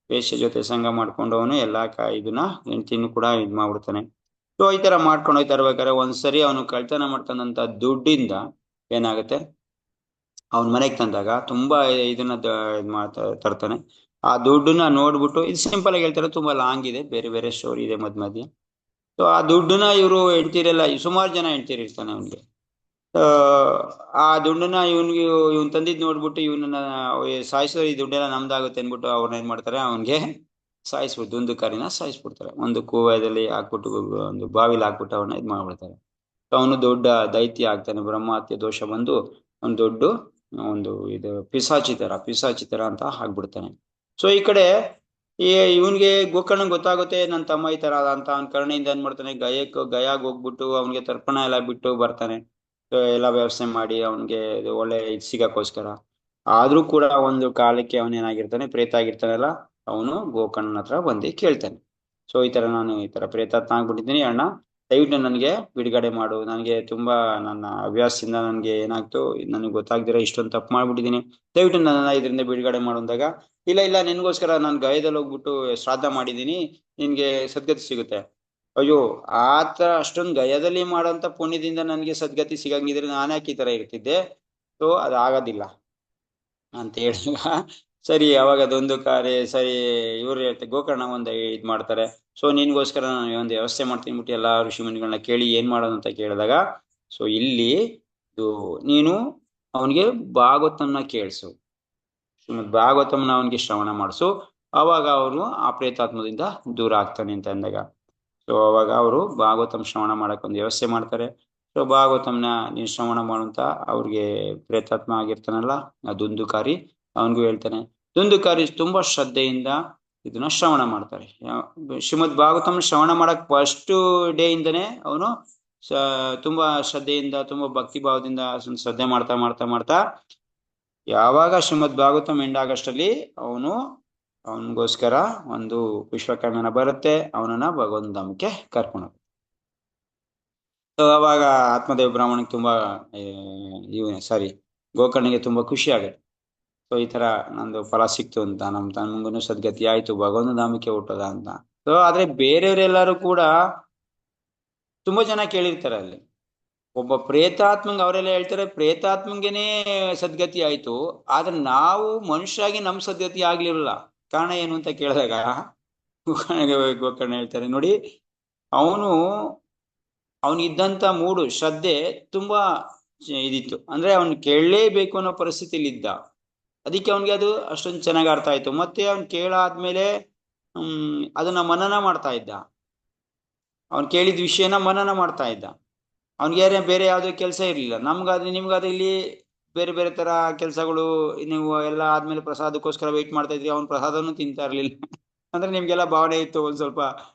ವೇಶ್ಯ ಜೊತೆ ಸಂಘ ಮಾಡ್ಕೊಂಡು ಅವನು ಎಲ್ಲಾ ಇದನ್ನ ಹೆಂಡತಿನೂ ಕೂಡ ಇದ್ ಮಾಡ್ಬಿಡ್ತಾನೆ. ಸೊ ಈ ತರ ಮಾಡ್ಕೊಂಡು ಹೋಯ್ತಾ ಇರ್ಬೇಕಾದ್ರೆ ಒಂದ್ಸರಿ ಅವನು ಕಳ್ತನ ಮಾಡ್ಕೊಂಡಂತ ದುಡ್ಡಿಂದ ಏನಾಗುತ್ತೆ, ಅವನ್ ಮನೆಗೆ ತಂದಾಗ ತುಂಬಾ ಇದನ್ನ ತರ್ತಾನೆ. ಆ ದುಡ್ಡನ್ನ ನೋಡ್ಬಿಟ್ಟು, ಇದು ಸಿಂಪಲ್ ಆಗಿ ಹೇಳ್ತಾರೆ, ತುಂಬಾ ಲಾಂಗ್ ಇದೆ, ಬೇರೆ ಬೇರೆ ಸ್ಟೋರಿ ಇದೆ ಮಧ್ಯ. ಸೊ ಆ ದುಡ್ಡನ್ನ ಇವರು ಹೆಂಡ್ತಿರೆಲ್ಲ ಸುಮಾರು ಜನ ಹೆಂಡ್ತಿರಿರ್ತಾನೆ ಅವನ್ಗೆ. ಆ ದುಡ್ಡನ್ನ ಇವನ್ ತಂದಿದ್ ನೋಡ್ಬಿಟ್ಟು ಇವನನ್ನ ಸಾಯಿಸೋ, ಈ ದುಡ್ಡೆಲ್ಲ ನಮ್ದಾಗುತ್ತೆ ಅನ್ಬಿಟ್ಟು ಅವ್ರನ್ನ ಏನ್ ಮಾಡ್ತಾರೆ, ಅವನ್ಗೆ ಸಾಯಿಸ್ಬಿಟ್ಟು ದುಂದುಕಾರಿನ ಸಾಯಿಸ್ಬಿಡ್ತಾರೆ. ಒಂದು ಕೂವದಲ್ಲಿ ಹಾಕ್ಬಿಟ್ಟು ಒಂದು ಬಾವಿಲಿ ಹಾಕ್ಬಿಟ್ಟು ಅವನ್ನ ಇದ್ ಮಾಡ್ಬಿಡ್ತಾರೆ. ಅವನು ದೊಡ್ಡ ದೈತ್ಯ ಆಗ್ತಾನೆ. ಬ್ರಹ್ಮಹತ್ಯೆ ದೋಷ ಬಂದು ಒಂದು ದೊಡ್ಡ ಒಂದು ಇದು ಪಿಸಾಚಿತರ ಅಂತ ಆಗ್ಬಿಡ್ತಾನೆ. ಸೊ ಈ ಕಡೆ ಇವನ್ಗೆ ಗೋಕರ್ಣಂಗ್ ಗೊತ್ತಾಗುತ್ತೆ ನನ್ನ ತಮ್ಮ ಈ ತರ ಅದ ಅಂತ. ಅವ್ನ ಕರುಣೆಯಿಂದ ಏನ್ ಮಾಡ್ತಾನೆ, ಗಯಾಗ್ ಹೋಗ್ಬಿಟ್ಟು ಅವನ್ಗೆ ತರ್ಪಣ ಎಲ್ಲ ಬಿಟ್ಟು ಬರ್ತಾನೆ. ಎಲ್ಲ ವ್ಯವಸ್ಥೆ ಮಾಡಿ ಅವನ್ಗೆ ಒಳ್ಳೆ ಇದ್ ಸಿಗಕ್ಕೋಸ್ಕರ. ಆದ್ರೂ ಕೂಡ ಒಂದು ಕಾಲಕ್ಕೆ ಅವನೇನಾಗಿರ್ತಾನೆ, ಪ್ರೇತ ಆಗಿರ್ತಾನಲ್ಲ, ಅವನು ಗೋಕರ್ಣನ ಹತ್ರ ಬಂದು ಕೇಳ್ತಾನೆ. ಸೊ ಈ ತರ ನಾನು ಈ ತರ ಪ್ರೇತಾತ್ಮ ಆಗ್ಬಿಟ್ಟಿದ್ದೀನಿ ಅಣ್ಣ, ದಯವಿಟ್ಟು ನನಗೆ ಬಿಡುಗಡೆ ಮಾಡು. ನನಗೆ ತುಂಬಾ ನನ್ನ ಹವ್ಯಾಸದಿಂದ ನನಗೆ ಏನಾಗ್ತು, ನನಗೆ ಗೊತ್ತಾಗ್ದಿರ ಇಷ್ಟೊಂದು ತಪ್ಪು ಮಾಡ್ಬಿಟ್ಟಿದ್ದೀನಿ, ದಯವಿಟ್ಟು ನನ್ನ ಇದರಿಂದ ಬಿಡುಗಡೆ ಮಾಡು ಅಂದಾಗ, ಇಲ್ಲ ಇಲ್ಲ ನಿನ್ಗೋಸ್ಕರ ನಾನು ಗಯದಲ್ಲಿ ಹೋಗ್ಬಿಟ್ಟು ಶ್ರಾದ್ದ ಮಾಡಿದೀನಿ, ನಿನ್ಗೆ ಸದ್ಗತಿ ಸಿಗುತ್ತೆ. ಅಯ್ಯೋ ಆತರ ಅಷ್ಟೊಂದು ಗಯದಲ್ಲಿ ಮಾಡೋಂಥ ಪುಣ್ಯದಿಂದ ನನಗೆ ಸದ್ಗತಿ ಸಿಗಂಗಿದ್ರೆ ನಾನು ಯಾಕೆ ಈ ತರ ಇರ್ತಿದ್ದೆ. ಸೊ ಅದಾಗೋದಿಲ್ಲ ಅಂತ ಹೇಳಿದಾಗ ಸರಿ, ಅವಾಗ ಅದೊಂದು ಕಾರ್ಯ ಸರಿ ಇವ್ರು ಹೇಳ್ತಾರೆ, ಗೋಕರ್ಣ ಒಂದು ಇದ್ ಮಾಡ್ತಾರೆ. ಸೊ ನಿನ್ಗೋಸ್ಕರ ನಾನು ಒಂದು ವ್ಯವಸ್ಥೆ ಮಾಡ್ತೀನಿ ಬಿಟ್ಟು ಎಲ್ಲಾ ಋಷಿ ಮುನಿಗಳನ್ನ ಕೇಳಿ ಏನ್ ಮಾಡೋದು ಅಂತ ಕೇಳಿದಾಗ, ಸೊ ಇಲ್ಲಿ ನೀನು ಅವನಿಗೆ ಭಾಗವತನ ಕೇಳಿಸು, ಶ್ರೀಮದ್ ಭಾಗವತಂನ ಅವನಿಗೆ ಶ್ರವಣ ಮಾಡಿಸು, ಅವಾಗ ಅವನು ಆ ಪ್ರೇತಾತ್ಮದಿಂದ ದೂರ ಆಗ್ತಾನೆ ಅಂತ ಅಂದಾಗ, ಸೊ ಅವಾಗ ಅವರು ಭಾಗವತಂ ಶ್ರವಣ ಮಾಡಕ್ ಒಂದು ವ್ಯವಸ್ಥೆ ಮಾಡ್ತಾರೆ. ಸೊ ಭಾಗವತಂನ ನೀನು ಶ್ರವಣ ಮಾಡುವಂತ ಅವ್ರಿಗೆ ಪ್ರೇತಾತ್ಮ ಆಗಿರ್ತಾನಲ್ಲ ಆ ದುಂದುಕಾರಿ, ಅವನಿಗೂ ಹೇಳ್ತಾನೆ. ದುಂದುಕಾರಿ ತುಂಬಾ ಶ್ರದ್ಧೆಯಿಂದ ಇದನ್ನ ಶ್ರವಣ ಮಾಡ್ತಾರೆ. ಶ್ರೀಮದ್ ಭಾಗವತಂ ಶ್ರವಣ ಮಾಡಕ್ ಫಸ್ಟ್ ಡೇ ಇಂದನೇ ಅವನು ತುಂಬಾ ಶ್ರದ್ಧೆಯಿಂದ, ತುಂಬಾ ಭಕ್ತಿ ಭಾವದಿಂದ ಶ್ರದ್ಧೆ ಮಾಡ್ತಾ ಮಾಡ್ತಾ ಮಾಡ್ತಾ ಯಾವಾಗ ಶ್ರೀಮದ್ ಭಾಗವತಂ ಎಂಡ್ ಆಗಷ್ಟಲ್ಲಿ ಅವನಿಗೋಸ್ಕರ ಒಂದು ವಿಶ್ವಕರ್ಮನ ಬರುತ್ತೆ, ಅವನನ್ನ ಭಗವಂತ ಧಾಮಕ್ಕೆ ಕರ್ಕೊಂಡು. ಸೊ ಅವಾಗ ಆತ್ಮದೇವ ಬ್ರಾಹ್ಮಣಿಗೆ ತುಂಬಾ ಗೋಕರ್ಣಿಗೆ ತುಂಬಾ ಖುಷಿ ಆಗುತ್ತೆ. ಸೊ ಈ ತರ ನಂದು ಫಲ ಸಿಕ್ತು ಅಂತ, ನಮ್ ತಮ್ಮಂಗೂ ಸದ್ಗತಿ ಆಯ್ತು, ಭಗವಂತ ಧಾಮಕ್ಕೆ ಹುಟ್ಟದ ಅಂತ. ಸೊ ಆದ್ರೆ ಬೇರೆಯವರೆಲ್ಲರೂ ಕೂಡ ತುಂಬಾ ಜನ ಕೇಳಿರ್ತಾರೆ ಅಲ್ಲಿ. ಒಬ್ಬ ಪ್ರೇತಾತ್ಮಂಗ್ ಅವರೆಲ್ಲ ಹೇಳ್ತಾರೆ ಪ್ರೇತಾತ್ಮಂಗೆನೇ ಸದ್ಗತಿ ಆಯ್ತು, ಆದ್ರೆ ನಾವು ಮನುಷ್ಯರಾಗಿ ನಮ್ ಸದ್ಗತಿ ಆಗ್ಲಿರಲ್ಲ. ಕಾರಣ ಏನು ಅಂತ ಕೇಳಿದಾಗ ಗೋಕರ್ಣ ಹೇಳ್ತಾರೆ, ನೋಡಿ ಅವನಿದ್ದಂತ ಮೂಡು ಶ್ರದ್ಧೆ ತುಂಬಾ ಇದಿತ್ತು, ಅಂದ್ರೆ ಅವನ್ ಕೇಳಲೇಬೇಕು ಅನ್ನೋ ಪರಿಸ್ಥಿತಿಲಿ ಇದ್ದ. ಅದಕ್ಕೆ ಅವನ್ಗೆ ಅದು ಅಷ್ಟೊಂದು ಚೆನ್ನಾಗಿ ಅರ್ಥ ಆಯ್ತು. ಮತ್ತೆ ಅವ್ನ್ ಕೇಳಾದ್ಮೇಲೆ ಅದನ್ನ ಮನನ ಮಾಡ್ತಾ ಇದ್ದ, ಅವ್ನ್ ಕೇಳಿದ ವಿಷಯನ ಮನನ ಮಾಡ್ತಾ ಇದ್ದ. ಅವ್ನಿಗೆ ಬೇರೆ ಯಾವ್ದು ಕೆಲಸ ಇರ್ಲಿಲ್ಲ. ನಿಮ್ಗಾದ್ರೆ ಇಲ್ಲಿ ಬೇರೆ ಬೇರೆ ತರ ಕೆಲಸಗಳು, ನೀವು ಎಲ್ಲ ಆದ್ಮೇಲೆ ಪ್ರಸಾದಕ್ಕೋಸ್ಕರ ವೆಯ್ಟ್ ಮಾಡ್ತಾ ಇದ್ರಿ, ಅವ್ನ್ ಪ್ರಸಾದನು ತಿಂತಾ ಇರ್ಲಿಲ್ಲ. ಅಂದ್ರೆ ನಿಮ್ಗೆಲ್ಲ ಭಾವನೆ ಇತ್ತು ಒಂದ್ ಸ್ವಲ್ಪ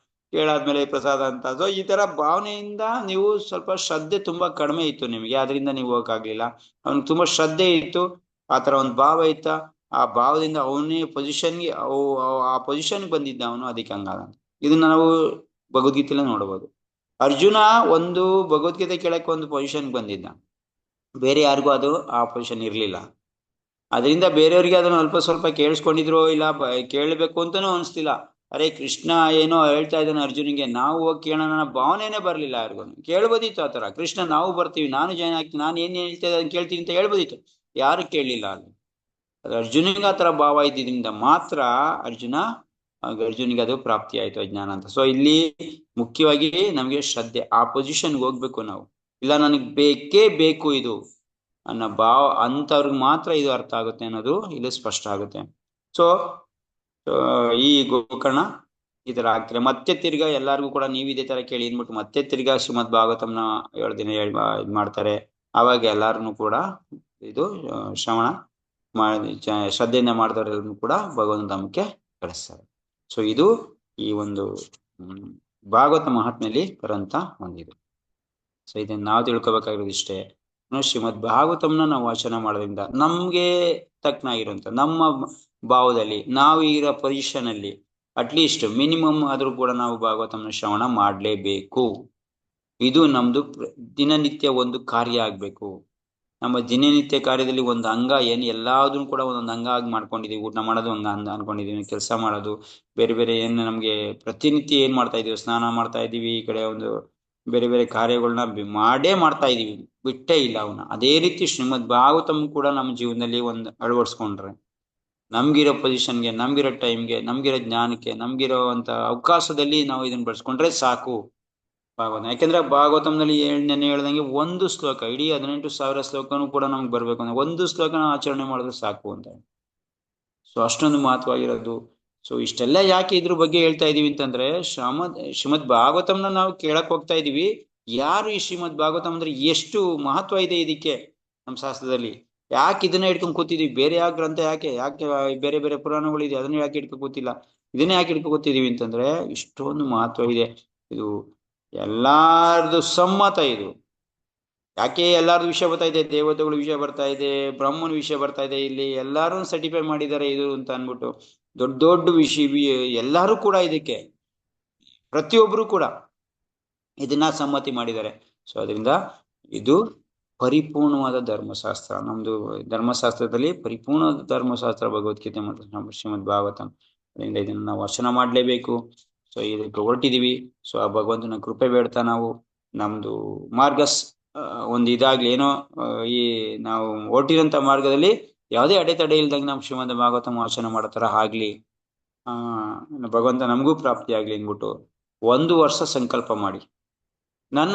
ಕೇಳಾದ್ಮೇಲೆ ಪ್ರಸಾದ ಅಂತ. ಸೊ ಈ ತರ ಭಾವನೆಯಿಂದ ನೀವು ಸ್ವಲ್ಪ ಶ್ರದ್ಧೆ ತುಂಬಾ ಕಡಿಮೆ ಇತ್ತು ನಿಮ್ಗೆ, ಅದರಿಂದ ನೀವು ಹೋಗಕ್ಕಾಗ್ಲಿಲ್ಲ. ಅವ್ನಿಗೆ ತುಂಬಾ ಶ್ರದ್ಧೆ ಇತ್ತು, ಆತರ ಒಂದು ಭಾವ ಇತ್ತ. ಆ ಭಾವದಿಂದ ಅವನೇ ಪೊಸಿಷನ್ಗೆ ಆ ಪೊಸಿಷನ್ಗೆ ಬಂದಿದ್ದ ಅವನು, ಅದಕ್ಕೆ ಹಂಗಾದ. ಇದನ್ನ ನಾವು ಭಗವದ್ಗೀತೆಲ್ಲ ನೋಡ್ಬೋದು. ಅರ್ಜುನ ಒಂದು ಭಗವದ್ಗೀತೆ ಕೇಳಕ್ಕೆ ಒಂದು ಪೊಸಿಷನ್ಗೆ ಬಂದಿದ್ದ, ಬೇರೆ ಯಾರಿಗೂ ಅದು ಆ ಪೊಸಿಷನ್ ಇರ್ಲಿಲ್ಲ. ಅದರಿಂದ ಬೇರೆಯವ್ರಿಗೆ ಅದನ್ನ ಅಲ್ಪ ಸ್ವಲ್ಪ ಕೇಳಿಸ್ಕೊಂಡಿದ್ರು, ಇಲ್ಲ ಕೇಳಬೇಕು ಅಂತಾನೂ ಅನಿಸ್ತಿಲ್ಲ. ಅರೆ ಕೃಷ್ಣ ಏನೋ ಹೇಳ್ತಾ ಇದ್ದಾನೆ ಅರ್ಜುನಿಗೆ, ನಾವು ಹೋಗಿ ಕೇಳೋಣ ಭಾವನೆನೇ ಬರ್ಲಿಲ್ಲ ಯಾರಿಗೂ. ಕೇಳ್ಬೋದಿತ್ತು ಆತರ, ಕೃಷ್ಣ ನಾವು ಬರ್ತೀವಿ, ನಾನು ಜಾಯ್ನ್ ಆಗ್ತೀನಿ, ನಾನು ಏನ್ ಹೇಳ್ತಾ ಇದ್ದ ಕೇಳ್ತೀನಿ ಅಂತ ಹೇಳ್ಬೋದಿತ್ತು, ಯಾರು ಕೇಳಲಿಲ್ಲ ಅಲ್ಲಿ. ಅದು ಅರ್ಜುನಿಗೆ ಆತರ ಭಾವ ಇದ್ದಿದ್ರಿಂದ ಮಾತ್ರ ಅರ್ಜುನಿಗೆ ಅದು ಪ್ರಾಪ್ತಿ ಆಯ್ತು ಅಜ್ಞಾನ ಅಂತ. ಸೊ ಇಲ್ಲಿ ಮುಖ್ಯವಾಗಿ ನಮ್ಗೆ ಶ್ರದ್ಧೆ, ಆ ಪೊಸಿಷನ್ಗೆ ಹೋಗ್ಬೇಕು ನಾವು. ಇಲ್ಲ ನನಗೆ ಬೇಕೇ ಬೇಕು ಇದು ಅನ್ನೋ ಭಾವ ಅಂತವ್ರಿಗೆ ಮಾತ್ರ ಇದು ಅರ್ಥ ಆಗುತ್ತೆ ಅನ್ನೋದು ಇಲ್ಲಿ ಸ್ಪಷ್ಟ ಆಗುತ್ತೆ. ಸೊ ಈ ಗೋಕರ್ಣ ಈ ತರ ಆಗ್ತಾರೆ. ಮತ್ತೆ ತಿರ್ಗಾ ಎಲ್ಲಾರ್ಗು ಕೂಡ ನೀವು ಇದೇ ತರ ಕೇಳಿ ಅಂದ್ಬಿಟ್ಟು ಮತ್ತೆ ತಿರ್ಗಾ ಶ್ರೀಮದ್ ಭಾಗವತಂನ 7 ದಿನ ಇದ್ ಮಾಡ್ತಾರೆ. ಅವಾಗ ಎಲ್ಲಾರನು ಕೂಡ ಇದು ಶ್ರವಣ ಮಾಡಿ ಶ್ರದ್ಧೆಯಿಂದ ಮಾಡಿದವರೆಲ್ಲರೂ ಕೂಡ ಭಗವಂತ ಧಾಮಕ್ಕೆ ಕಳಿಸ್ತಾರೆ. ಸೊ ಇದು ಈ ಒಂದು ಭಾಗವತ ಮಹಾತ್ಮೆಯಲ್ಲಿ ಬರಂತ ಒಂದಿದು. ಸೊ ಇದನ್ನ ನಾವು ತಿಳ್ಕೊಬೇಕಾಗಿರೋದು ಇಷ್ಟೇ. ಶ್ರೀಮದ್ ಭಾಗವತಂನ ನಾವು ವಾಚನ ಮಾಡೋದ್ರಿಂದ ನಮ್ಗೆ ತಕ್ಕನಾಗಿರುವಂತ ನಮ್ಮ ಭಾವದಲ್ಲಿ ನಾವು ಇರೋ ಪೊಸಿಷನ್ ಅಲ್ಲಿ ಅಟ್ಲೀಸ್ಟ್ ಮಿನಿಮಮ್ ಆದ್ರೂ ಕೂಡ ನಾವು ಭಾಗವತಂನ ಶ್ರವಣ ಮಾಡ್ಲೇಬೇಕು. ಇದು ನಮ್ದು ದಿನನಿತ್ಯ ಒಂದು ಕಾರ್ಯ ಆಗ್ಬೇಕು. ನಮ್ಮ ದಿನನಿತ್ಯ ಕಾರ್ಯದಲ್ಲಿ ಒಂದು ಅಂಗ ಏನು ಎಲ್ಲಾದ್ರೂ ಕೂಡ ಒಂದೊಂದು ಅಂಗ ಆಗಿ ಮಾಡ್ಕೊಂಡಿದೀವಿ. ಊಟ ಮಾಡೋದು ಹಂಗ ಅನ್ಕೊಂಡಿದೀವಿ, ಕೆಲಸ ಮಾಡೋದು ಬೇರೆ ಬೇರೆ ಏನು ನಮ್ಗೆ ಪ್ರತಿನಿತ್ಯ ಏನ್ ಮಾಡ್ತಾ ಇದೀವಿ, ಸ್ನಾನ ಮಾಡ್ತಾ ಇದೀವಿ, ಈ ಕಡೆ ಒಂದು ಬೇರೆ ಬೇರೆ ಕಾರ್ಯಗಳನ್ನ ಮಾಡೇ ಮಾಡ್ತಾ ಇದೀವಿ, ಬಿಟ್ಟೇ ಇಲ್ಲ ಅವನ್ನ. ಅದೇ ರೀತಿ ಶ್ರೀಮದ್ ಭಾಗವತಂ ಕೂಡ ನಮ್ಮ ಜೀವನದಲ್ಲಿ ಒಂದು ಅಳವಡಿಸ್ಕೊಂಡ್ರೆ ನಮ್ಗಿರೋ ಪೊಸಿಷನ್ಗೆ, ನಮ್ಗಿರೋ ಟೈಮ್ಗೆ, ನಮ್ಗಿರೋ ಜ್ಞಾನಕ್ಕೆ, ನಮ್ಗಿರೋಂತ ಅವಕಾಶದಲ್ಲಿ ನಾವು ಇದನ್ನ ಬಳಸ್ಕೊಂಡ್ರೆ ಸಾಕು ಭಾಗವತ. ಯಾಕೆಂದ್ರೆ ಭಾಗವತಂನಲ್ಲಿ ನಾನು ಹೇಳ್ದಂಗೆ ಒಂದು ಶ್ಲೋಕ ಇಡೀ 18,000 ಶ್ಲೋಕನೂ ಕೂಡ ನಮ್ಗೆ ಬರ್ಬೇಕು ಅಂದ್ರೆ ಒಂದು ಶ್ಲೋಕನ ಆಚರಣೆ ಮಾಡಿದ್ರೆ ಸಾಕು ಅಂತ. ಸೊ ಅಷ್ಟೊಂದು ಮಹತ್ವವಾಗಿರೋದು. ಸೊ ಇಷ್ಟೆಲ್ಲ ಯಾಕೆ ಇದ್ರ ಬಗ್ಗೆ ಹೇಳ್ತಾ ಇದೀವಿ ಅಂತಂದ್ರೆ ಶ್ರೀಮದ್ ಭಾಗವತಂನ ನಾವು ಕೇಳಕ್ ಹೋಗ್ತಾ ಇದೀವಿ. ಯಾರು ಈ ಶ್ರೀಮದ್ ಭಾಗವತಂ ಅಂದ್ರೆ ಎಷ್ಟು ಮಹತ್ವ ಇದೆ ಇದಕ್ಕೆ ನಮ್ಮ ಶಾಸ್ತ್ರದಲ್ಲಿ, ಯಾಕೆ ಇದನ್ನ ಇಟ್ಕೊಂಡ್ ಕೂತಿದೀವಿ? ಬೇರೆ ಯಾವ ಗ್ರಂಥ ಯಾಕೆ ಯಾಕೆ ಬೇರೆ ಬೇರೆ ಪುರಾಣಗಳಿದೆ ಅದನ್ನ ಯಾಕೆ ಇಟ್ಕೊಂಡ್ ಕೂತಿಲ್ಲ? ಇದನ್ನ ಯಾಕೆ ಇಟ್ಕೊಂಡ್ ಕೂತಿದೀವಿ ಅಂತಂದ್ರೆ ಇಷ್ಟೊಂದು ಮಹತ್ವ ಇದೆ. ಇದು ಎಲ್ಲಾರ್ದು ಸಮ್ಮತ ಇದು. ಯಾಕೆ ಎಲ್ಲಾರ್ದು ವಿಷಯ ಬರ್ತಾ ಇದೆ? ದೇವತೆಗಳ ವಿಷಯ ಬರ್ತಾ ಇದೆ, ಬ್ರಹ್ಮನ ವಿಷಯ ಬರ್ತಾ ಇದೆ, ಇಲ್ಲಿ ಎಲ್ಲಾರು ಸರ್ಟಿಫೈ ಮಾಡಿದ್ದಾರೆ ಇದು ಅಂತ ಅನ್ಬಿಟ್ಟು ದೊಡ್ಡ ದೊಡ್ಡ ವಿಷಯ ಎಲ್ಲಾರು ಕೂಡ ಇದಕ್ಕೆ ಪ್ರತಿಯೊಬ್ರು ಕೂಡ ಇದನ್ನ ಸಮ್ಮತಿ ಮಾಡಿದ್ದಾರೆ. ಸೊ ಅದರಿಂದ ಇದು ಪರಿಪೂರ್ಣವಾದ ಧರ್ಮಶಾಸ್ತ್ರ. ನಮ್ದು ಧರ್ಮಶಾಸ್ತ್ರದಲ್ಲಿ ಪರಿಪೂರ್ಣವಾದ ಧರ್ಮಶಾಸ್ತ್ರ ಭಗವದ್ಗೀತೆ ಮತ್ತು ಶ್ರೀಮದ್ ಭಾಗವತಂ. ಅದರಿಂದ ಇದನ್ನ ನಾವು ವಚನ ಮಾಡ್ಲೇಬೇಕು. ಸೊ ಇದಕ್ಕೆ ಹೊರಟಿದೀವಿ. ಸೊ ಆ ಭಗವಂತನ ಕೃಪೆ ಬೇಡ್ತಾ ನಾವು ನಮ್ದು ಮಾರ್ಗ ಒಂದು ಇದಾಗ್ಲಿ ಏನೋ ಈ ನಾವು ಹೊರಟಿರೋಂಥ ಮಾರ್ಗದಲ್ಲಿ ಯಾವುದೇ ಅಡೆತಡೆ ಇಲ್ದಂಗೆ ನಾವು ಶ್ರೀಮದ್ ಭಾಗವತಂ ವಾಚನ ಮಾಡೋ ತರ ಆಗ್ಲಿ, ಭಗವಂತ ನಮಗೂ ಪ್ರಾಪ್ತಿ ಆಗ್ಲಿ ಅಂದ್ಬಿಟ್ಟು 1 ವರ್ಷ ಸಂಕಲ್ಪ ಮಾಡಿ ನನ್ನ